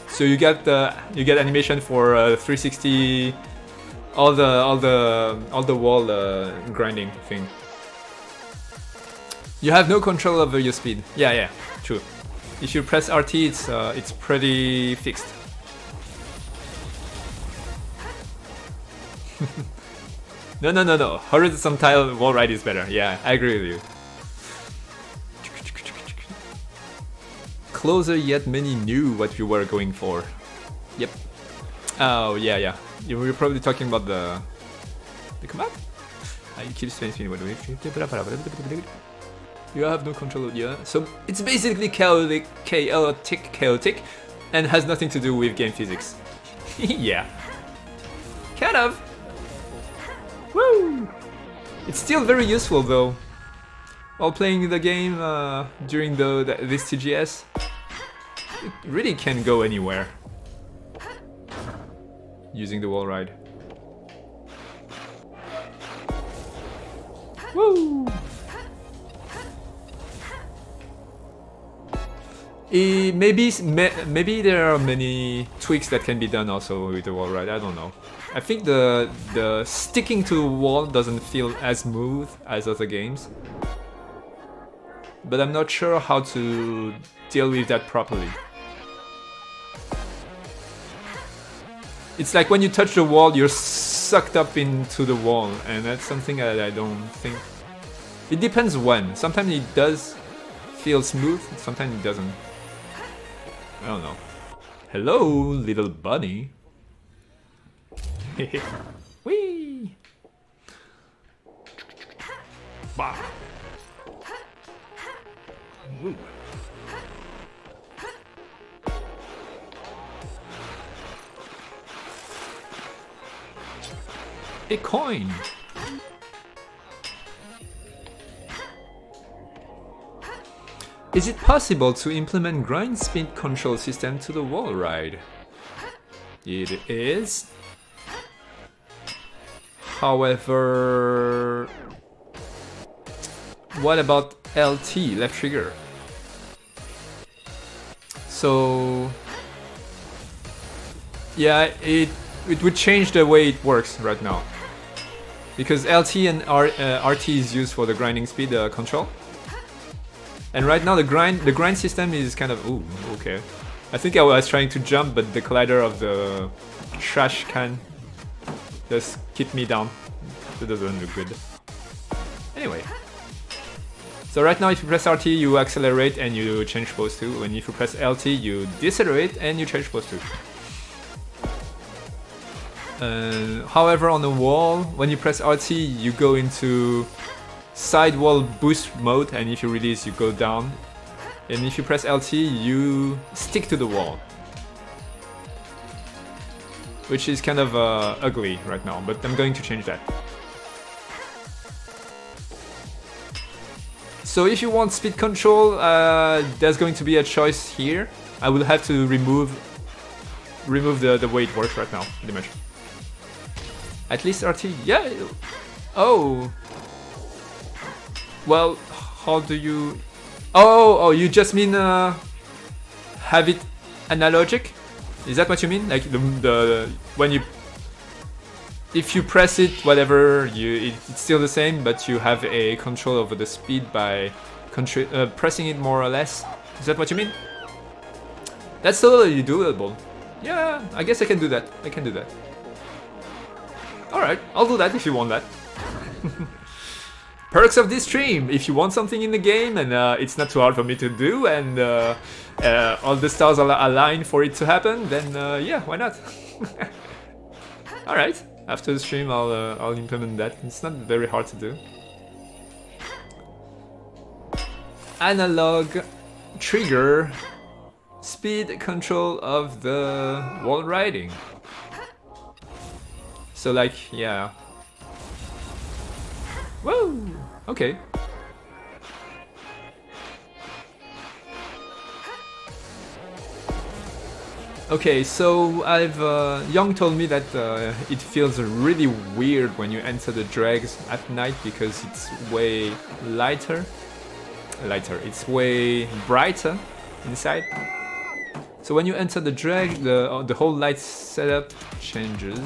So you get animation for 360, all the wall grinding thing. You have no control over your speed. Yeah, true. If you press RT, it's pretty fixed. No. Horizontal wall ride is better. Yeah, I agree with you. Closer yet many knew what you were going for. Yep. Oh, yeah. You were probably talking about the combat? You keep spinning. You have no control, yeah. So it's basically chaotic, and has nothing to do with game physics. Yeah. Kind of. Woo! It's still very useful though. While playing the game during this TGS, it really can go anywhere using the wall ride. Woo! Maybe there are many tweaks that can be done also with the wall ride. I don't know. I think the sticking to the wall doesn't feel as smooth as other games, but I'm not sure how to deal with that properly. It's like when you touch the wall, you're sucked up into the wall, and that's something that I don't think. It depends when. Sometimes it does feel smooth, sometimes it doesn't. I don't know. Hello, little bunny. Whee! Bah. Woo. A coin. Is it possible to implement grind speed control system to the wall ride? It is. However, what about LT, left trigger? So, yeah, it would change the way it works right now. Because LT and RT is used for the grinding speed control. And right now the grind system is kind of, ooh, okay. I think I was trying to jump, but the collider of the trash can just keep me down. That doesn't look good. Anyway. So right now if you press RT you accelerate and you change pose to, and if you press LT you decelerate and you change pose to. However on the wall, when you press RT you go into side wall boost mode, and if you release you go down, and if you press LT you stick to the wall. Which is kind of ugly right now, but I'm going to change that. So if you want speed control, there's going to be a choice here. I will have to remove the way it works right now, pretty much. At least RT, yeah. Oh. Well, how do you? Oh, you just mean have it analogic? Is that what you mean? Like the when you, if you press it, whatever, it's still the same, but you have a control over the speed by pressing it more or less. Is that what you mean? That's totally doable. Yeah, I guess I can do that. I can do that. Alright, I'll do that if you want that. Perks of this stream: if you want something in the game and it's not too hard for me to do, and all the stars are aligned for it to happen, then yeah, why not? Alright, after the stream I'll implement that. It's not very hard to do. Analog trigger speed control of the wall riding. So like, yeah. Whoa! Okay. Okay, so Young told me that it feels really weird when you enter the dregs at night because it's way lighter. It's way brighter inside. So when you enter the drag, the whole light setup changes.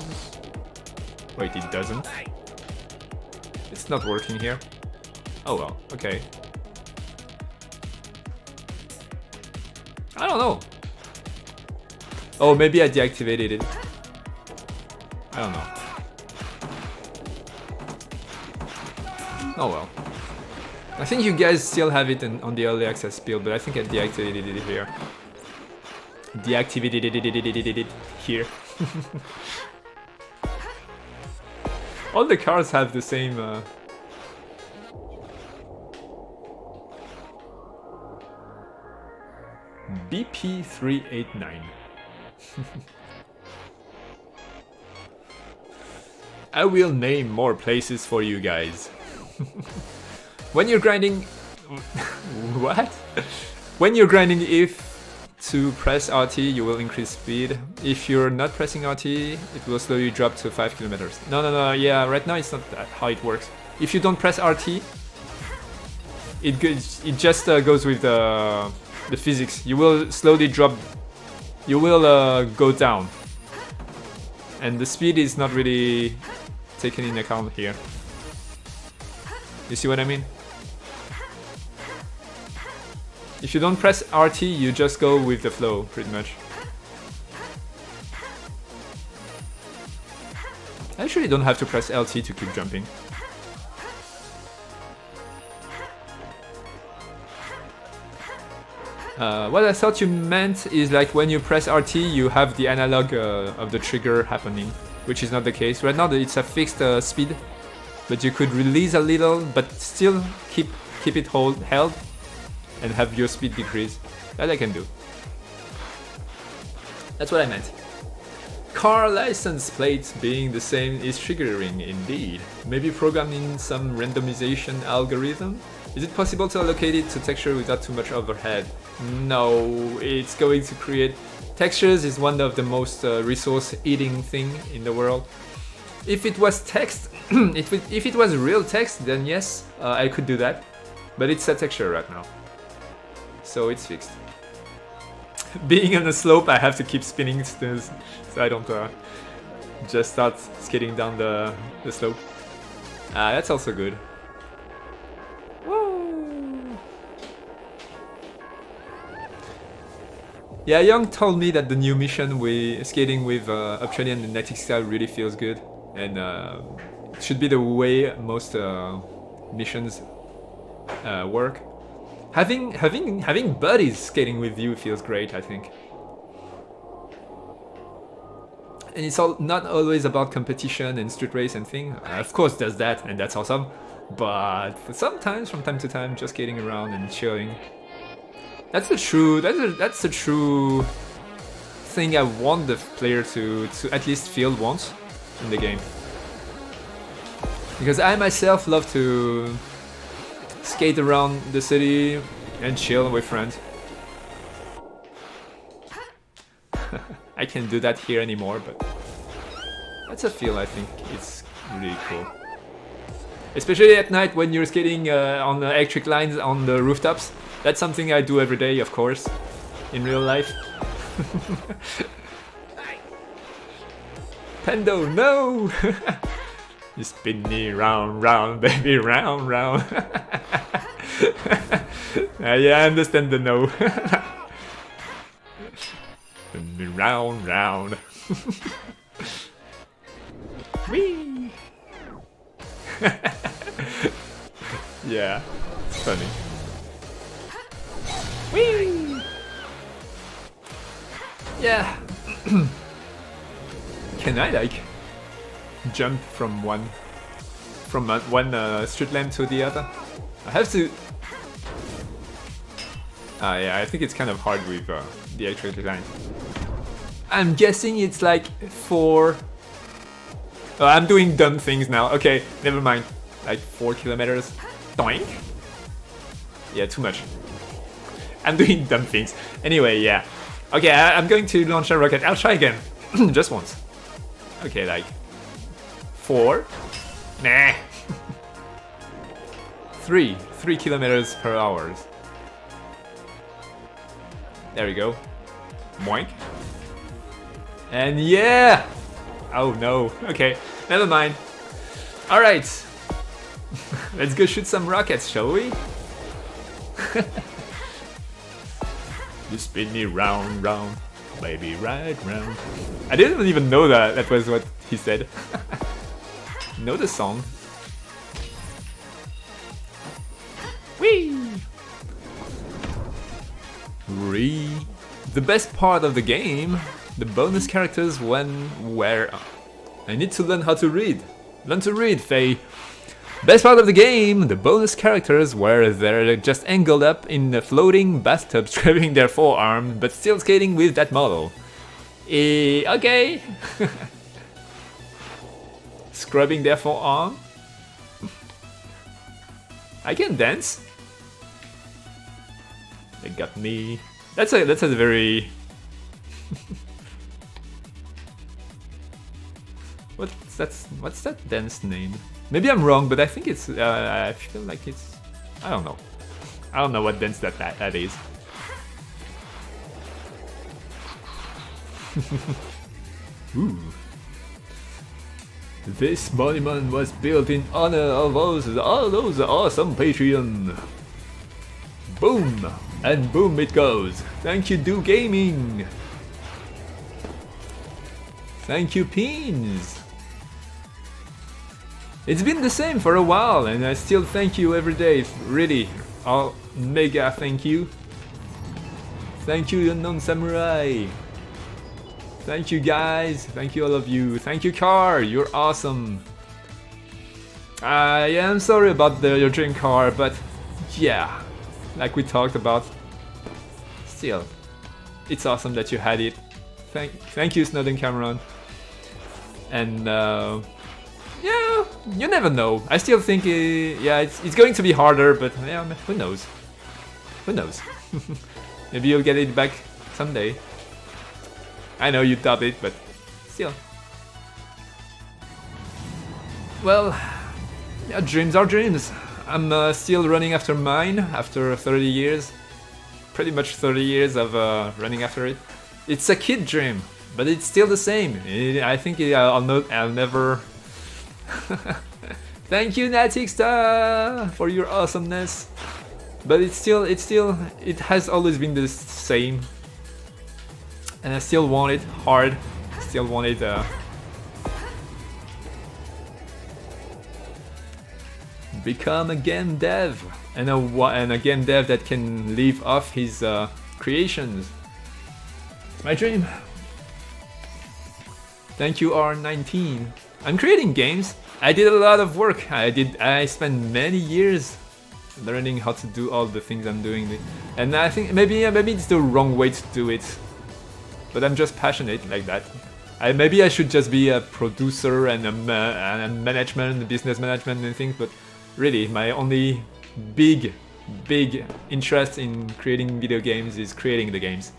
Wait, it doesn't. It's not working here. Oh well, okay. I don't know. Oh, maybe I deactivated it. I don't know. Oh well. I think you guys still have it on the early access build, but I think I deactivated it here. Deactivated it here. All the cars have the same BP389. I will name more places for you guys. When you're grinding... What? When you're grinding, if to press RT, you will increase speed. If you're not pressing RT, it will slowly drop to 5 kilometers. No, yeah, right now it's not how it works. If you don't press RT, it just goes with the physics. You will slowly drop, you will go down. And the speed is not really taken in account here. You see what I mean? If you don't press RT, you just go with the flow, pretty much. I actually don't have to press LT to keep jumping. What I thought you meant is like when you press RT, you have the analog of the trigger happening, which is not the case. Right now it's a fixed speed, but you could release a little, but still keep it held. And have your speed decrease. That I can do. That's what I meant. Car license plate being the same is triggering indeed. Maybe programming some randomization algorithm? Is it possible to allocate it to texture without too much overhead? No, it's going to create... Textures is one of the most resource-eating thing in the world. If it was text, if it was real text, then yes, I could do that. But it's a texture right now, so it's fixed. Being on a slope, I have to keep spinning so I don't just start skating down the slope. That's also good. Woo! Yeah, Young told me that the new mission with skating with Uptraining and Netic Style really feels good, and it should be the way most missions work. Having buddies skating with you feels great, I think. And it's not always about competition and street race and thing. Of course there's that, and that's awesome. But sometimes, from time to time, just skating around and chilling. That's the true thing I want the player to at least feel once in the game. Because I myself love to skate around the city and chill with friends. I can't do that here anymore, but that's a feel I think it's really cool. Especially at night when you're skating on the electric lines on the rooftops. That's something I do every day, of course, in real life. Pendo, no! You spin me round, round, baby, round, round. Yeah, I understand the no. Spin me round, round. Whee! Yeah, it's funny. Whee! Yeah. Can I like jump from one street lamp to the other? I have to. Yeah, I think it's kind of hard with the electric line. I'm guessing it's like 4. Oh, I'm doing dumb things now. Okay, never mind. Like 4 kilometers. Doink. Yeah, too much. I'm doing dumb things. Anyway, yeah. Okay, I'm going to launch a rocket. I'll try again. Just once. Okay, like 4. Nah. 3 kilometers per hour. There we go. Boink. And yeah! Oh no. Okay, never mind. Alright. Let's go shoot some rockets, shall we? You spin me round, round, baby, right round. I didn't even know that was what he said. Know the song. Whee! The best part of the game, the bonus characters where I need to learn how to read. Learn to read, Faye. Best part of the game, the bonus characters where they're just angled up in a floating bathtub scrubbing their forearm, but still skating with that model. Okay. Scrubbing their forearm. I can dance. They got me. That's a very. What's that dance name? Maybe I'm wrong, but I think it's. I feel like it's. I don't know. I don't know what dance that is. Ooh. This monument was built in honor of all those awesome Patreon. Boom! And boom it goes. Thank you, Do Gaming. Thank you, Peens. It's been the same for a while, and I still thank you every day. Really, mega thank you. Thank you, Unknown Samurai. Thank you, guys. Thank you, all of you. Thank you, Car. You're awesome. I am sorry about your drink, Car, but yeah, like we talked about, still, it's awesome that you had it. Thank you, Snowden Cameron. And yeah, you never know. I still think, yeah, it's going to be harder, but yeah, who knows? Who knows? Maybe you'll get it back someday. I know you doubt it, but still. Well, yeah, dreams are dreams. I'm still running after mine after 30 years. Pretty much 30 years of running after it. It's a kid dream, but it's still the same. I think I'll never... Thank you, Natixta, for your awesomeness. But it has always been the same. And I still want it hard. Still want it... become a game dev. And a game dev that can live off his creations. It's my dream. Thank you, R19. I'm creating games. I did a lot of work. I spent many years learning how to do all the things I'm doing. And I think maybe it's the wrong way to do it. But I'm just passionate like that. Maybe I should just be a producer and a management, business management and things. But really, my only big interest in creating video games is creating the games.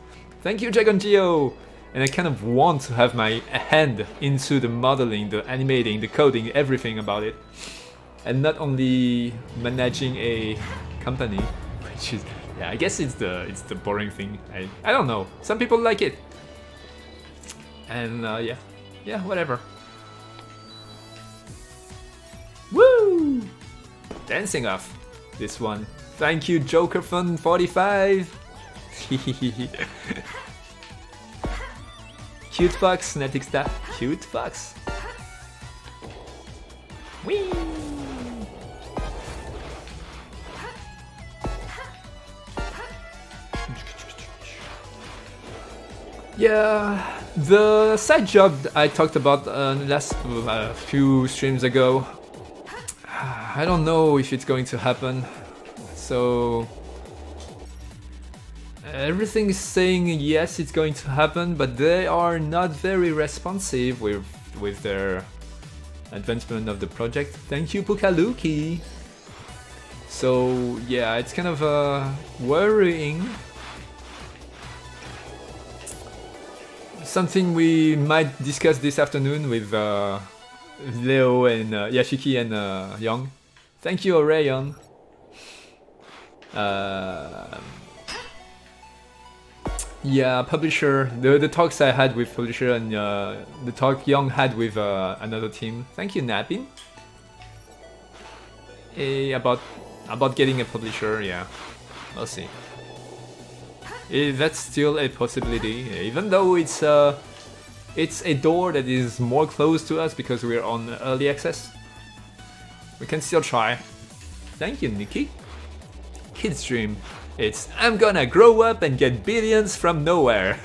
Thank you, Dragon Geo! And I kind of want to have my hand into the modeling, the animating, the coding, everything about it. And not only managing a company, which is, yeah, I guess it's the boring thing. I don't know. Some people like it. And yeah, whatever. Woo! Dancing off this one. Thank you, JokerFun45. Cute fox, Netixta. Cute fox. Whee! Yeah, the side job I talked about last few streams ago. I don't know if it's going to happen. So everything is saying yes, it's going to happen, but they are not very responsive with their advancement of the project. Thank you, Pukaluki. So yeah, it's kind of worrying. Something we might discuss this afternoon with Leo and Yashiki and Young. Thank you, Orion. Yeah, publisher. The talks I had with publisher and the talk Young had with another team. Thank you, Nappin. About getting a publisher. Yeah, we'll see. That's still a possibility, even though it's a door that is more close to us because we're on early access. We can still try. Thank you, Nikki. Kid's dream. It's I'm gonna grow up and get billions from nowhere.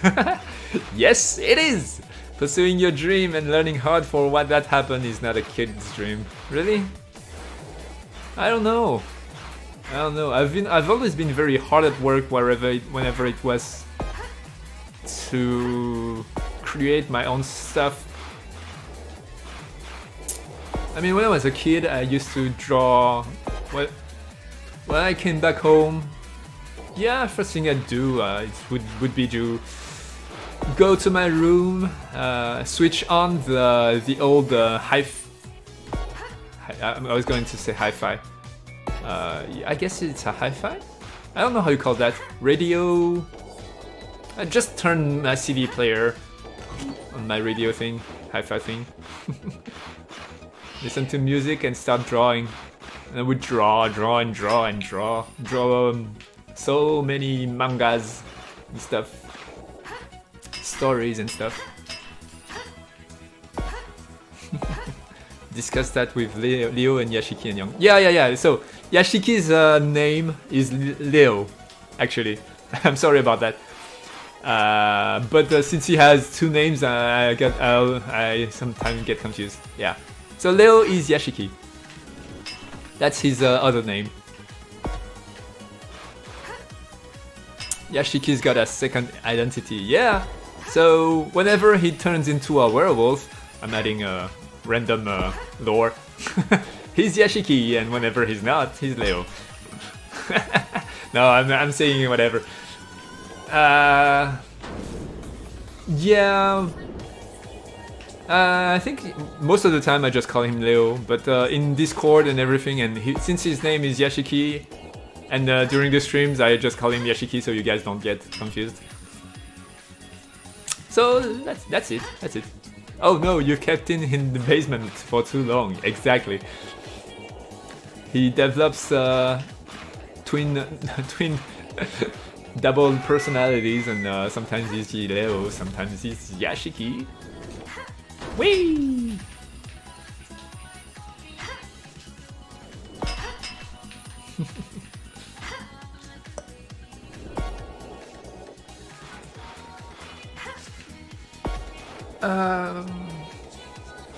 Yes, it is! Pursuing your dream and learning hard for what that happened is not a kid's dream. Really? I don't know. I've always been very hard at work whenever it was to create my own stuff. I mean, when I was a kid, I used to draw. When I came back home, yeah, first thing I'd do would be to go to my room, switch on the old I was going to say hi-fi. I guess it's a hi-fi? I don't know how you call that. Radio... I just turned my CD player on my radio thing, hi-fi thing. Listen to music and start drawing. And I would draw so many mangas and stuff. Stories and stuff. Discuss that with Leo and Yashiki and Young. Yeah. So Yashiki's name is Leo, actually. I'm sorry about that. But since he has two names, I sometimes get confused. Yeah. So Leo is Yashiki. That's his other name. Yashiki's got a second identity. Yeah. So whenever he turns into a werewolf, I'm adding random lore. He's Yashiki, and whenever he's not, he's Leo. No, I'm saying whatever. Yeah. I think most of the time I just call him Leo, but in Discord and everything, and since his name is Yashiki, and during the streams I just call him Yashiki so you guys don't get confused. So that's it. Oh no, you kept him in the basement for too long. Exactly. He develops twin double personalities, and sometimes he's Leo, sometimes he's Yashiki. Whee!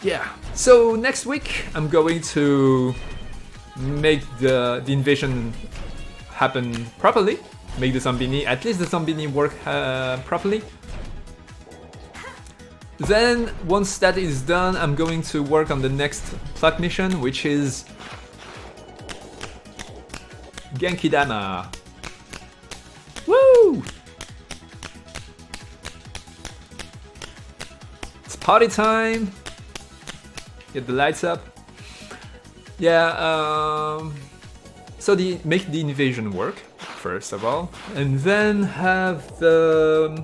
Yeah. So next week I'm going to make the invasion happen properly. Make the Zombini, at least the Zombini work properly. Then, once that is done, I'm going to work on the next plot mission, which is Genkidama. Woo! It's party time. Get the lights up. Yeah, so make the invasion work, first of all, and then have the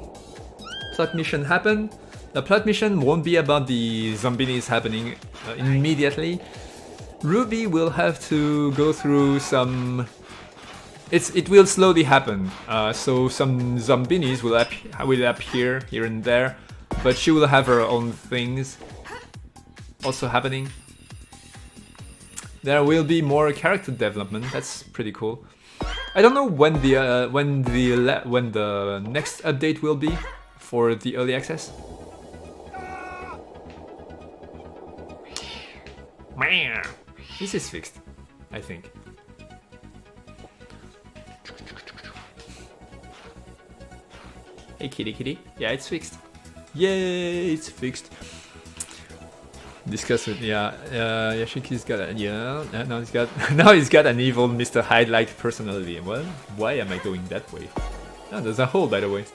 plot mission happen. The plot mission won't be about the Zombinis happening immediately. Ruby will have to go through some... It will slowly happen, so some Zombinis will appear here and there, but she will have her own things also happening. There will be more character development. That's pretty cool. I don't know when the next update will be for the early access. This is fixed, I think. Hey kitty. Yeah, it's fixed. Yay, it's fixed. Discuss with Yashiki's got a now he's got an evil Mr. Hyde-like personality. Well, why am I going that way? Oh, there's a hole, by the way.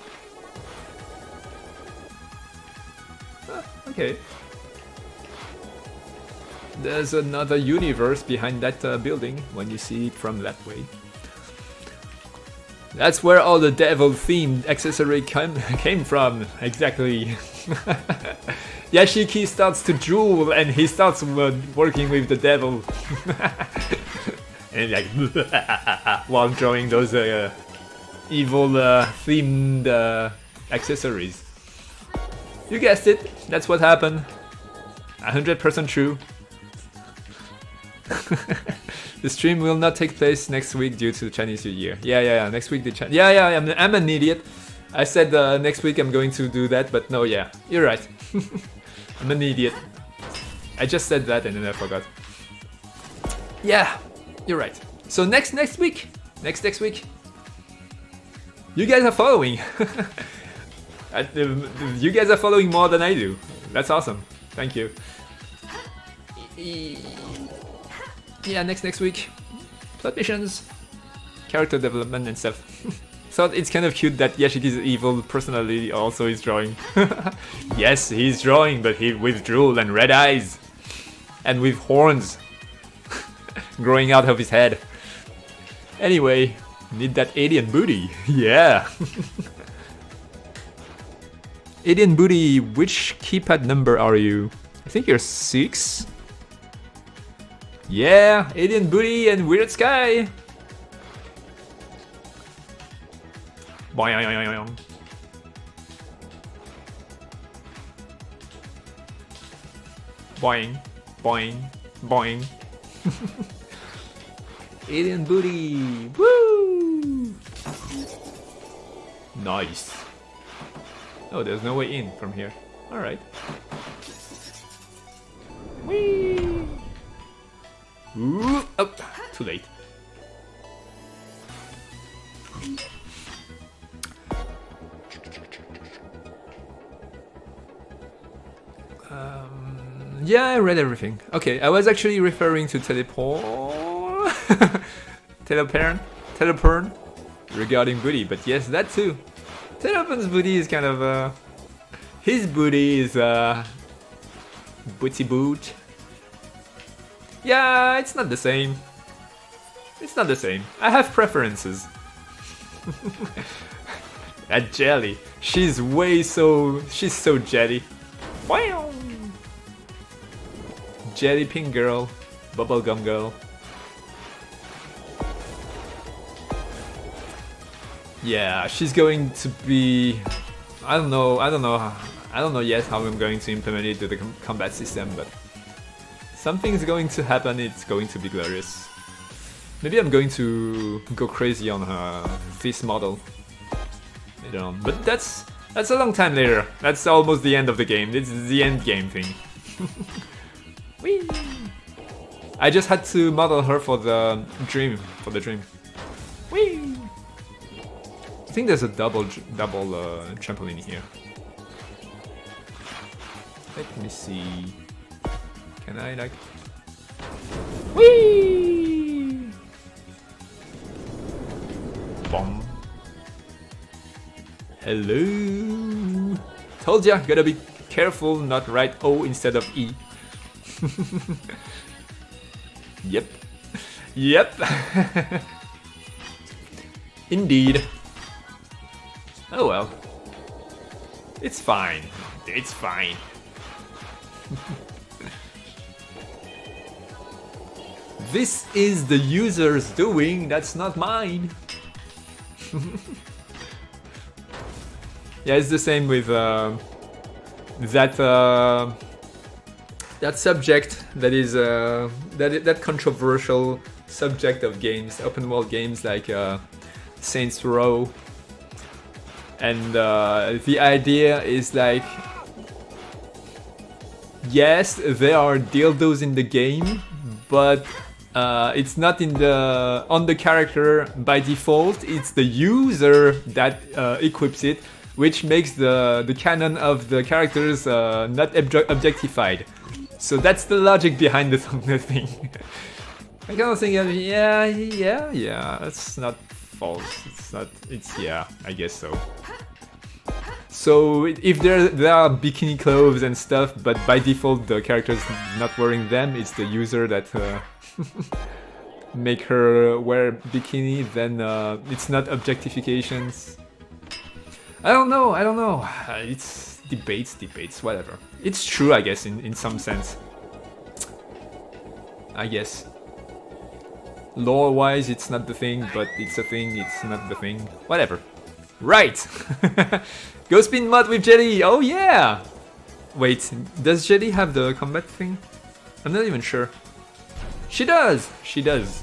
Okay. There's another universe behind that building when you see it from that way. That's where all the devil-themed accessory came from, exactly. Yashiki starts to drool and he starts working with the devil. And like, while drawing those evil themed accessories. You guessed it, that's what happened. 100% true. The stream will not take place next week due to Chinese New Year. Yeah. Next week I'm an idiot. I said next week I'm going to do that, but no, yeah, you're right. I'm an idiot. I just said that and then I forgot. Yeah, you're right. So next week, you guys are following. You guys are following more than I do. That's awesome. Thank you. Yeah, next week, plot missions, character development and stuff. So it's kind of cute that Yashiki's evil personality also is drawing. Yes, he's drawing, but with drool and red eyes. And with horns growing out of his head. Anyway, need that alien booty. Yeah. Alien booty, which keypad number are you? I think you're 6. Yeah, alien booty and weird sky. Boing. Boing. Alien booty. Woo! Nice. Oh, there's no way in from here. Alright. Whee! Ooh, oh, too late. Yeah, I read everything. Okay, I was actually referring to Telepern regarding booty, but yes, that too. Telepon's booty is kind of his booty is booty boot. Yeah, it's not the same. It's not the same. I have preferences. That jelly. She's so jelly. Wow. Jelly pink girl. Bubblegum girl. Yeah, she's going to be... I don't know yet how I'm going to implement it to the combat system, but something's going to happen, it's going to be glorious. Maybe I'm going to go crazy on this model later on, but that's a long time later. That's almost the end of the game. It's the end game thing. Whee! I just had to model her for the dream. Whee! I think there's a double trampoline here. Let me see. Can I like? Whee! Bomb. Hello. Told ya, gotta be careful, not write O instead of E. Yep. Yep. Indeed. Oh well. It's fine. It's fine. This is the user's doing, that's not mine. Yeah, it's the same with that subject that is that controversial subject of games, open world games like Saints Row. And the idea is like, yes, there are dildos in the game, but it's not on the character by default. It's the user that equips it, which makes the canon of the characters not objectified. So that's the logic behind the thing. I kind of think, yeah, that's not false. Yeah, I guess so. So if there are bikini clothes and stuff, but by default the character's not wearing them, it's the user that make her wear bikini, then it's not objectifications. I don't know. It's debates, whatever. It's true, I guess, in some sense. I guess. Lore-wise, it's not the thing, but it's a thing, it's not the thing. Whatever. Right! Go spin mod with Jelly! Oh yeah! Wait, does Jelly have the combat thing? I'm not even sure. She does! She does.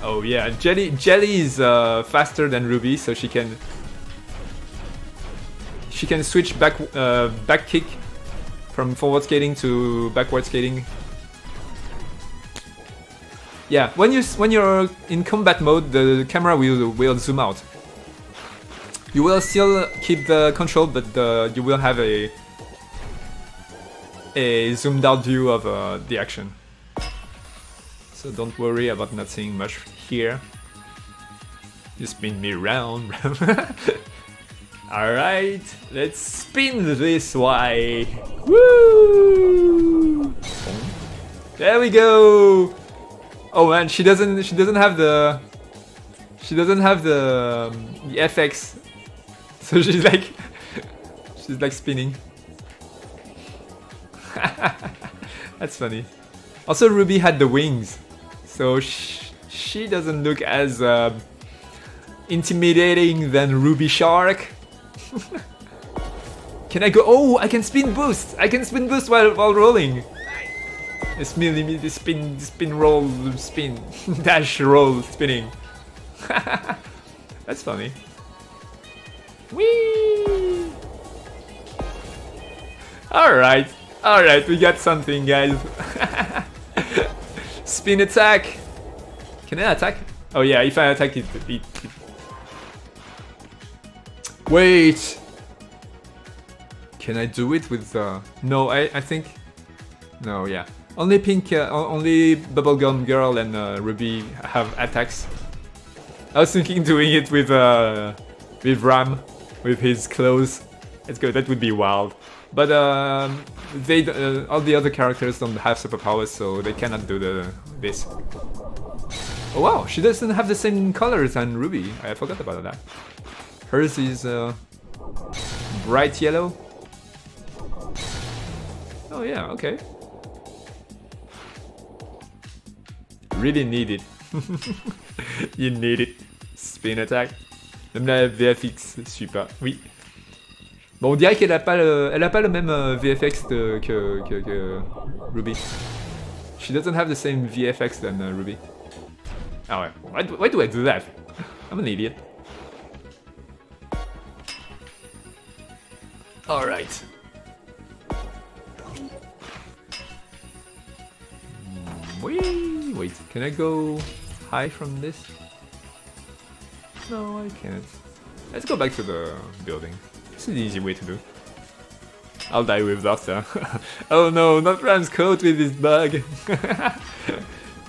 Oh yeah, Jelly is faster than Ruby, so she can switch back kick from forward skating to backward skating. Yeah, when you're in combat mode, the camera will zoom out. You will still keep the control, but you will have a zoomed out view of the action. So don't worry about not seeing much here. You spin me round. Alright, let's spin this way. Woo! There we go. Oh man, she doesn't have the FX. So she's like spinning. That's funny. Also, Ruby had the wings, so she doesn't look as intimidating than Ruby Shark. Can I go? Oh, I can spin boost. I can spin boost while rolling. Spin, roll, spin, dash, roll, spinning. That's funny. Whee! Alright, we got something, guys. Spin attack. Can I attack? Oh yeah, if I attack it. Wait. Can I do it with no, I think... No, yeah. Only Pink, only Bubblegum Girl and Ruby have attacks. I was thinking doing it with Ram, with his clothes. It's good, that would be wild. But all the other characters don't have superpowers, so they cannot do this. Oh wow, she doesn't have the same colors than Ruby. I forgot about that. Hers is bright yellow. Oh yeah, okay. Really need it. You need it. Spin attack. Même la VFX, super. Oui. Bon, on dirait qu'elle a pas le même VFX que Ruby. She doesn't have the same VFX than Ruby. Ah ouais. Why do I do that? I'm an idiot. Alright. Wait, can I go high from this? No, I can't. Let's go back to the building. This is the easy way to do. I'll die with Doctor. Oh no, not Ram's coat with this bug.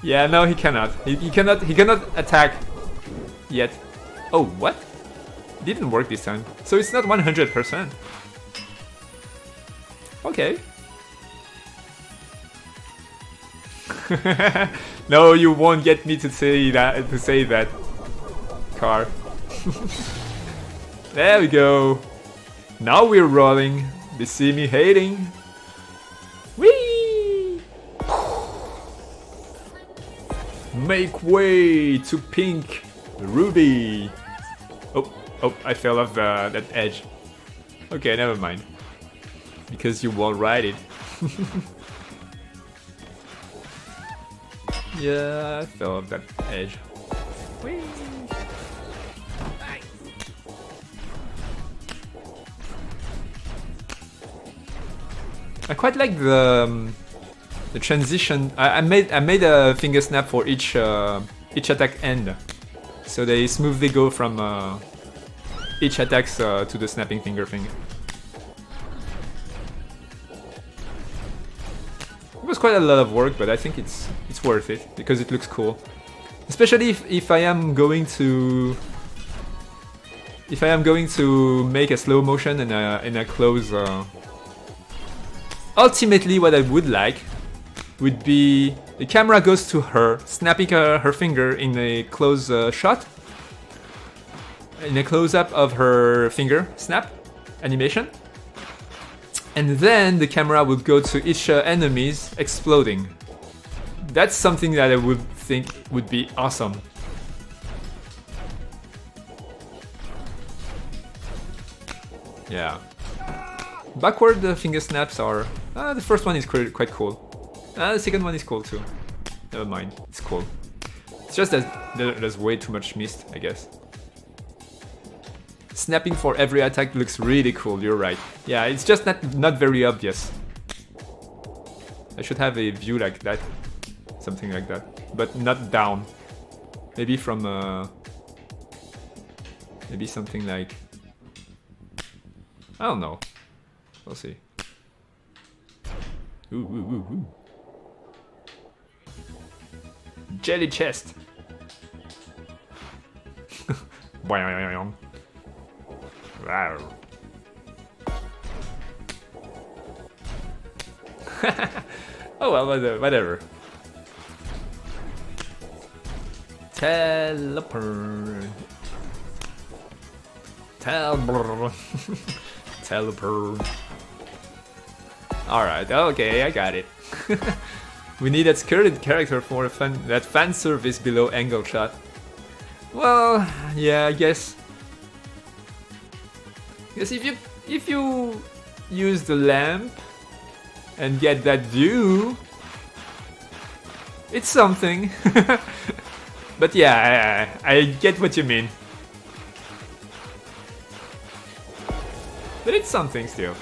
Yeah, no, he cannot. He cannot attack yet. Oh, what? It didn't work this time. So it's not 100%. Okay. No, you won't get me to say that. Car. There we go. Now we're rolling. They see me hating. Whee! Make way to Pink Ruby. Oh, I fell off that edge. Okay, never mind. Because you won't ride it. Yeah, I fell off that edge. Whee! I quite like the transition. I made a finger snap for each attack end, so they smoothly go from each attacks to the snapping finger thing. It was quite a lot of work, but I think it's worth it because it looks cool. Especially if I am going to make a slow motion in a close. Ultimately, what I would like would be the camera goes to her, snapping her finger in a close shot, in a close-up of her finger snap animation, and then the camera would go to each enemies exploding. That's something that I would think would be awesome. Yeah. Backward finger snaps are... the first one is quite cool. The second one is cool too. Never mind, it's cool. It's just that there's way too much mist, I guess. Snapping for every attack looks really cool, you're right. Yeah, it's just not very obvious. I should have a view like that. Something like that. But not down. Maybe from... maybe something like... I don't know. We'll see. Ooh. Jelly chest. Wow. Oh well, whatever. Teleport. Teleport. Alright, okay, I got it. We need that skirted character for that fan service below angle shot. Well, yeah, I guess. Because if you use the lamp and get that view, it's something. But yeah, I get what you mean. But it's something still.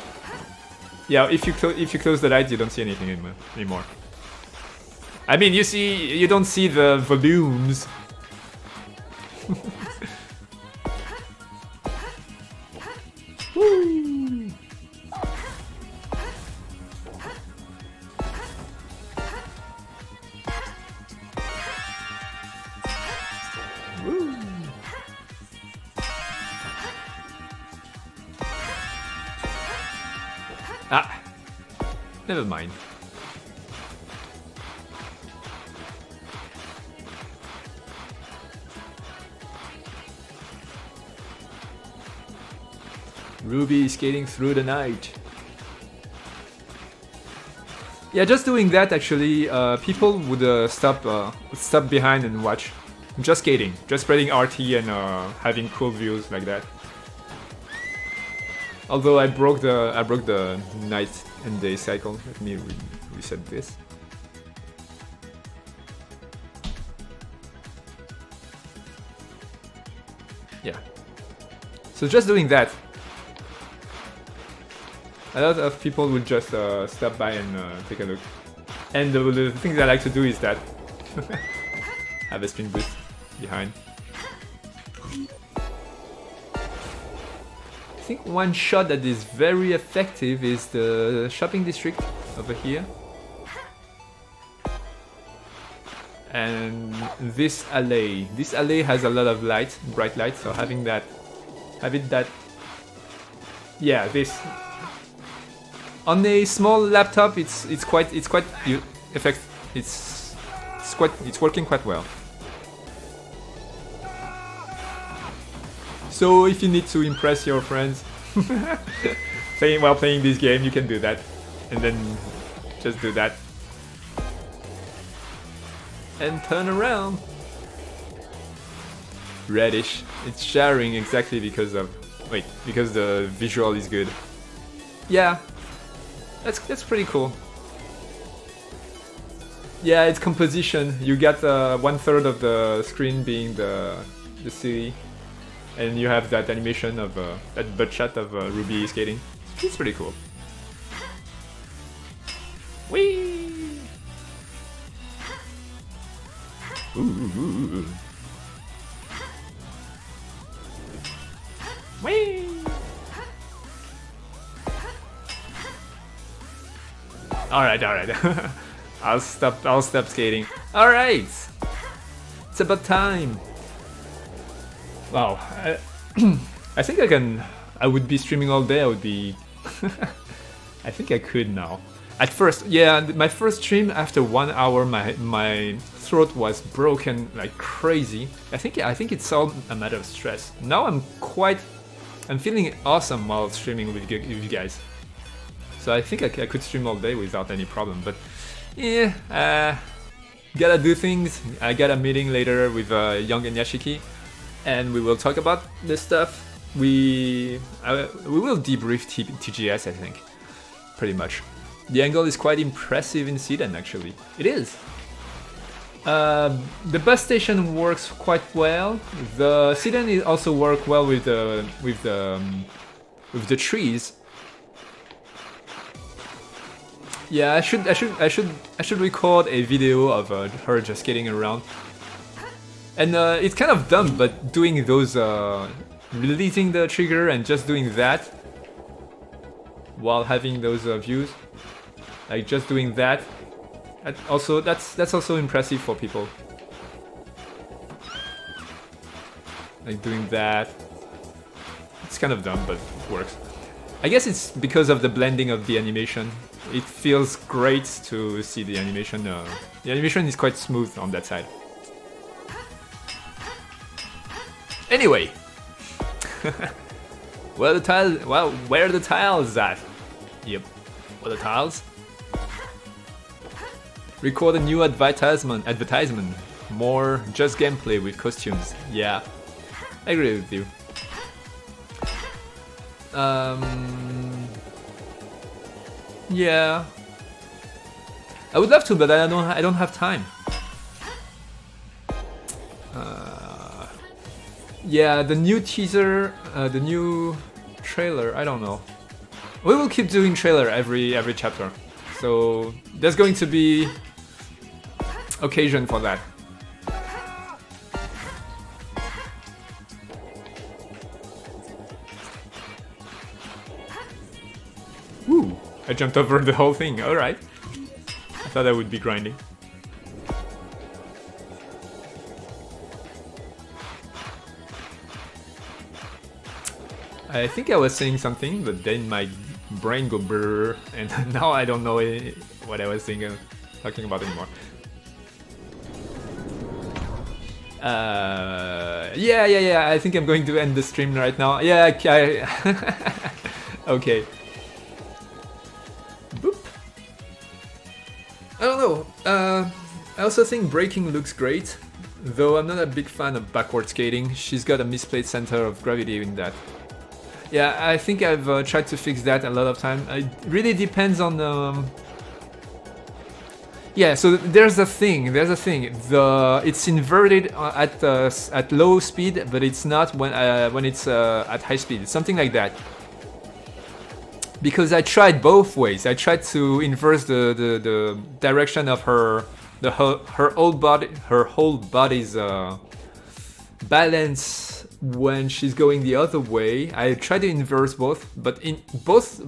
Yeah, if you close the light, you don't see anything anymore. I mean, you don't see the volumes. Woo. Ah, never mind. Ruby skating through the night. Yeah, just doing that actually, people would stop behind and watch. Just skating, just spreading RT and having cool views like that. Although I broke the night and day cycle. Let me reset this. Yeah. So just doing that. A lot of people would just stop by and take a look. And the things I like to do is that have a spin boost behind. I think one shot that is very effective is the shopping district over here. And this alley. This alley has a lot of light, bright light, so having that, yeah, this. On a small laptop, it's working quite well. So if you need to impress your friends while playing this game, you can do that, and then just do that and turn around. Reddish. It's sharing exactly because the visual is good. Yeah. That's pretty cool. Yeah, it's composition. You got 1/3 of the screen being the city, and you have that animation of that butt shot of Ruby skating. It's pretty cool. Whee! Ooh. Whee! Alright. I'll stop skating. Alright! It's about time. Wow. I think I would be streaming all day. I think I could now. At first, yeah, my first stream after 1 hour, my throat was broken like crazy. I think it's all a matter of stress. Now I'm feeling awesome while streaming with you guys. So I think I could stream all day without any problem, but yeah, gotta do things. I got a meeting later with Young and Yashiki, and we will talk about this stuff. We will debrief TGS, I think, pretty much. The angle is quite impressive in Sedan, actually. It is. The bus station works quite well. The Sedan also work well with the trees. Yeah, I should record a video of her just skating around. And it's kind of dumb, but doing those releasing the trigger and just doing that while having those views, like just doing that. Also, that's also impressive for people. Like doing that. It's kind of dumb, but it works. I guess it's because of the blending of the animation. It feels great to see the animation. The animation is quite smooth on that side. Anyway, where are the tiles at? Yep, where are the tiles? Record a new advertisement. More just gameplay with costumes. Yeah, I agree with you. Yeah, I would love to, but I don't have time. Yeah, the new teaser, the new trailer. I don't know. We will keep doing trailer every chapter, so there's going to be occasion for that. Woo! I jumped over the whole thing. All right. I thought I would be grinding. I think I was saying something, but then my brain go brrr, and now I don't know what I was talking about anymore. Yeah, I think I'm going to end the stream right now. Yeah, okay. Boop. I don't know. I also think braking looks great, though I'm not a big fan of backward skating. She's got a misplaced center of gravity in that. Yeah, I think I've tried to fix that a lot of time. It really depends on. Yeah, so there's a thing. It's inverted at low speed, but it's not when it's at high speed. It's something like that. Because I tried both ways. I tried to inverse the direction of her whole body's balance when she's going the other way. I tried to inverse both, but in both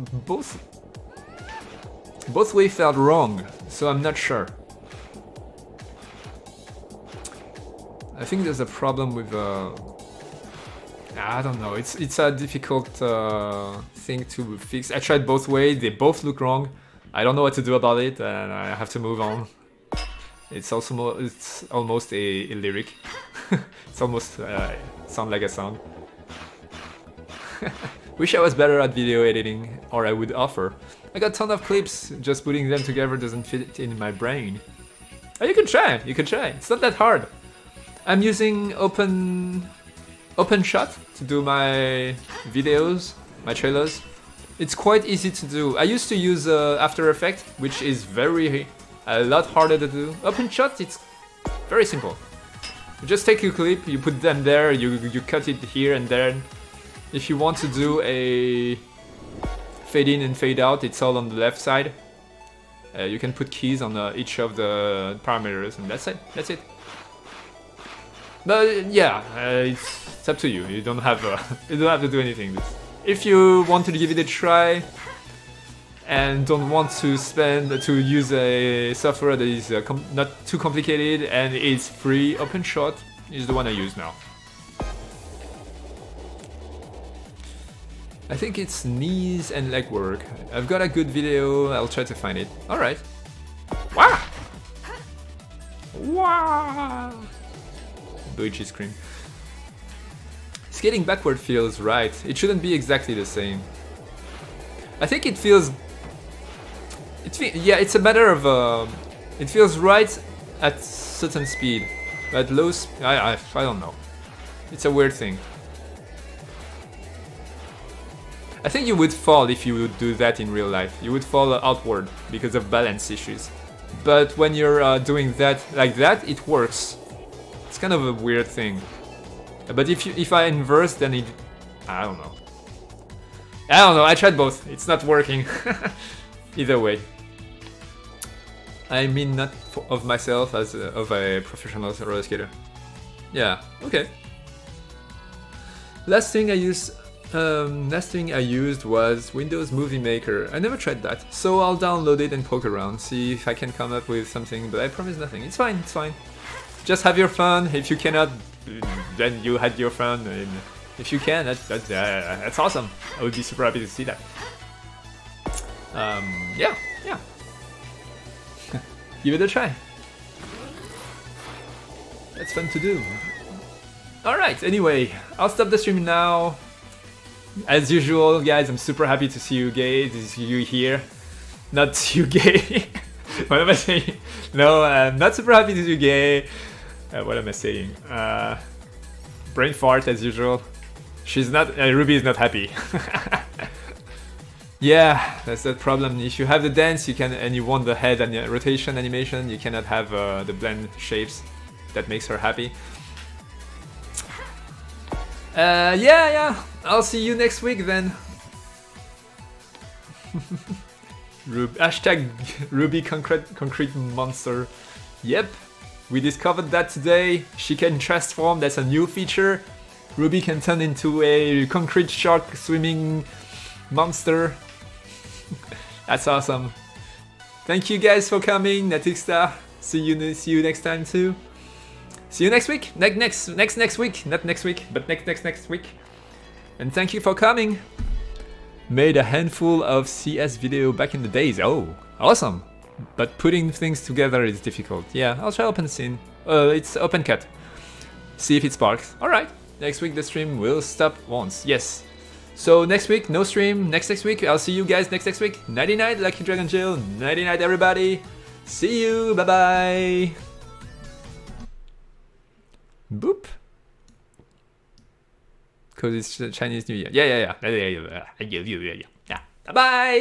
ways felt wrong. So I'm not sure. I think there's a problem with I don't know. It's a difficult thing to fix. I tried both ways. They both look wrong. I don't know what to do about it, and I have to move on. It's almost a lyric. It's almost sound like a song. Wish I was better at video editing, or I would offer. I got a ton of clips. Just putting them together doesn't fit in my brain. Oh, you can try. You can try. It's not that hard. I'm using OpenShot to do my videos, my trailers. It's quite easy to do. I used to use After Effects, which is a lot harder to do. OpenShot, it's very simple. You just take your clip, you put them there, you cut it here and there. If you want to do a fade in and fade out, it's all on the left side. You can put keys on each of the parameters, and that's it. But yeah, it's up to you. You don't have to do anything. If you want to give it a try and don't want to use a software that is not too complicated and it's free, OpenShot is the one I use now. I think it's knees and leg work. I've got a good video. I'll try to find it. All right. Wow. Wow. Luigi scream. Skating backward feels right. It shouldn't be exactly the same. I think it feels. Yeah, it's a matter of. It feels right at certain speed, but low. I don't know. It's a weird thing. I think you would fall if you would do that in real life. You would fall outward because of balance issues. But when you're doing that like that, it works. It's kind of a weird thing. But if I inverse, then it... I don't know. I tried both. It's not working. Either way. I mean not of myself as of a professional roller skater. Yeah, okay. Last thing I used was Windows Movie Maker. I never tried that, so I'll download it and poke around, see if I can come up with something, but I promise nothing. It's fine, it's fine. Just have your fun. If you cannot, then you had your fun. And if you can, that's awesome. I would be super happy to see that. Yeah. Give it a try. That's fun to do. Alright, anyway, I'll stop the stream now. As usual, guys, I'm super happy to see you you here. Not you gay. What am I saying? No, I'm not super happy to see you gay. What am I saying? Brain fart as usual. She's not. Ruby is not happy. Yeah, that's the problem. If you have the dance, you can, and you want the head and the rotation animation, you cannot have the blend shapes. That makes her happy. Yeah. I'll see you next week then. Hashtag Ruby concrete monster. Yep. We discovered that today. She can transform, that's a new feature. Ruby can turn into a concrete shark swimming monster. That's awesome. Thank you guys for coming, Natixta. See you next time too. See you next week. Next week. Not next week, but next week. And thank you for coming. Made a handful of CS video back in the days. Oh, awesome. But putting things together is difficult. Yeah, I'll try open scene. It's open cut. See if it sparks. Alright, next week the stream will stop once. Yes. So next week, no stream. Next week, I'll see you guys next week. Nighty night, Lucky Dragon Jill. Nighty night, everybody. See you. Bye bye. Boop. Because it's Chinese New Year. Yeah. Bye bye.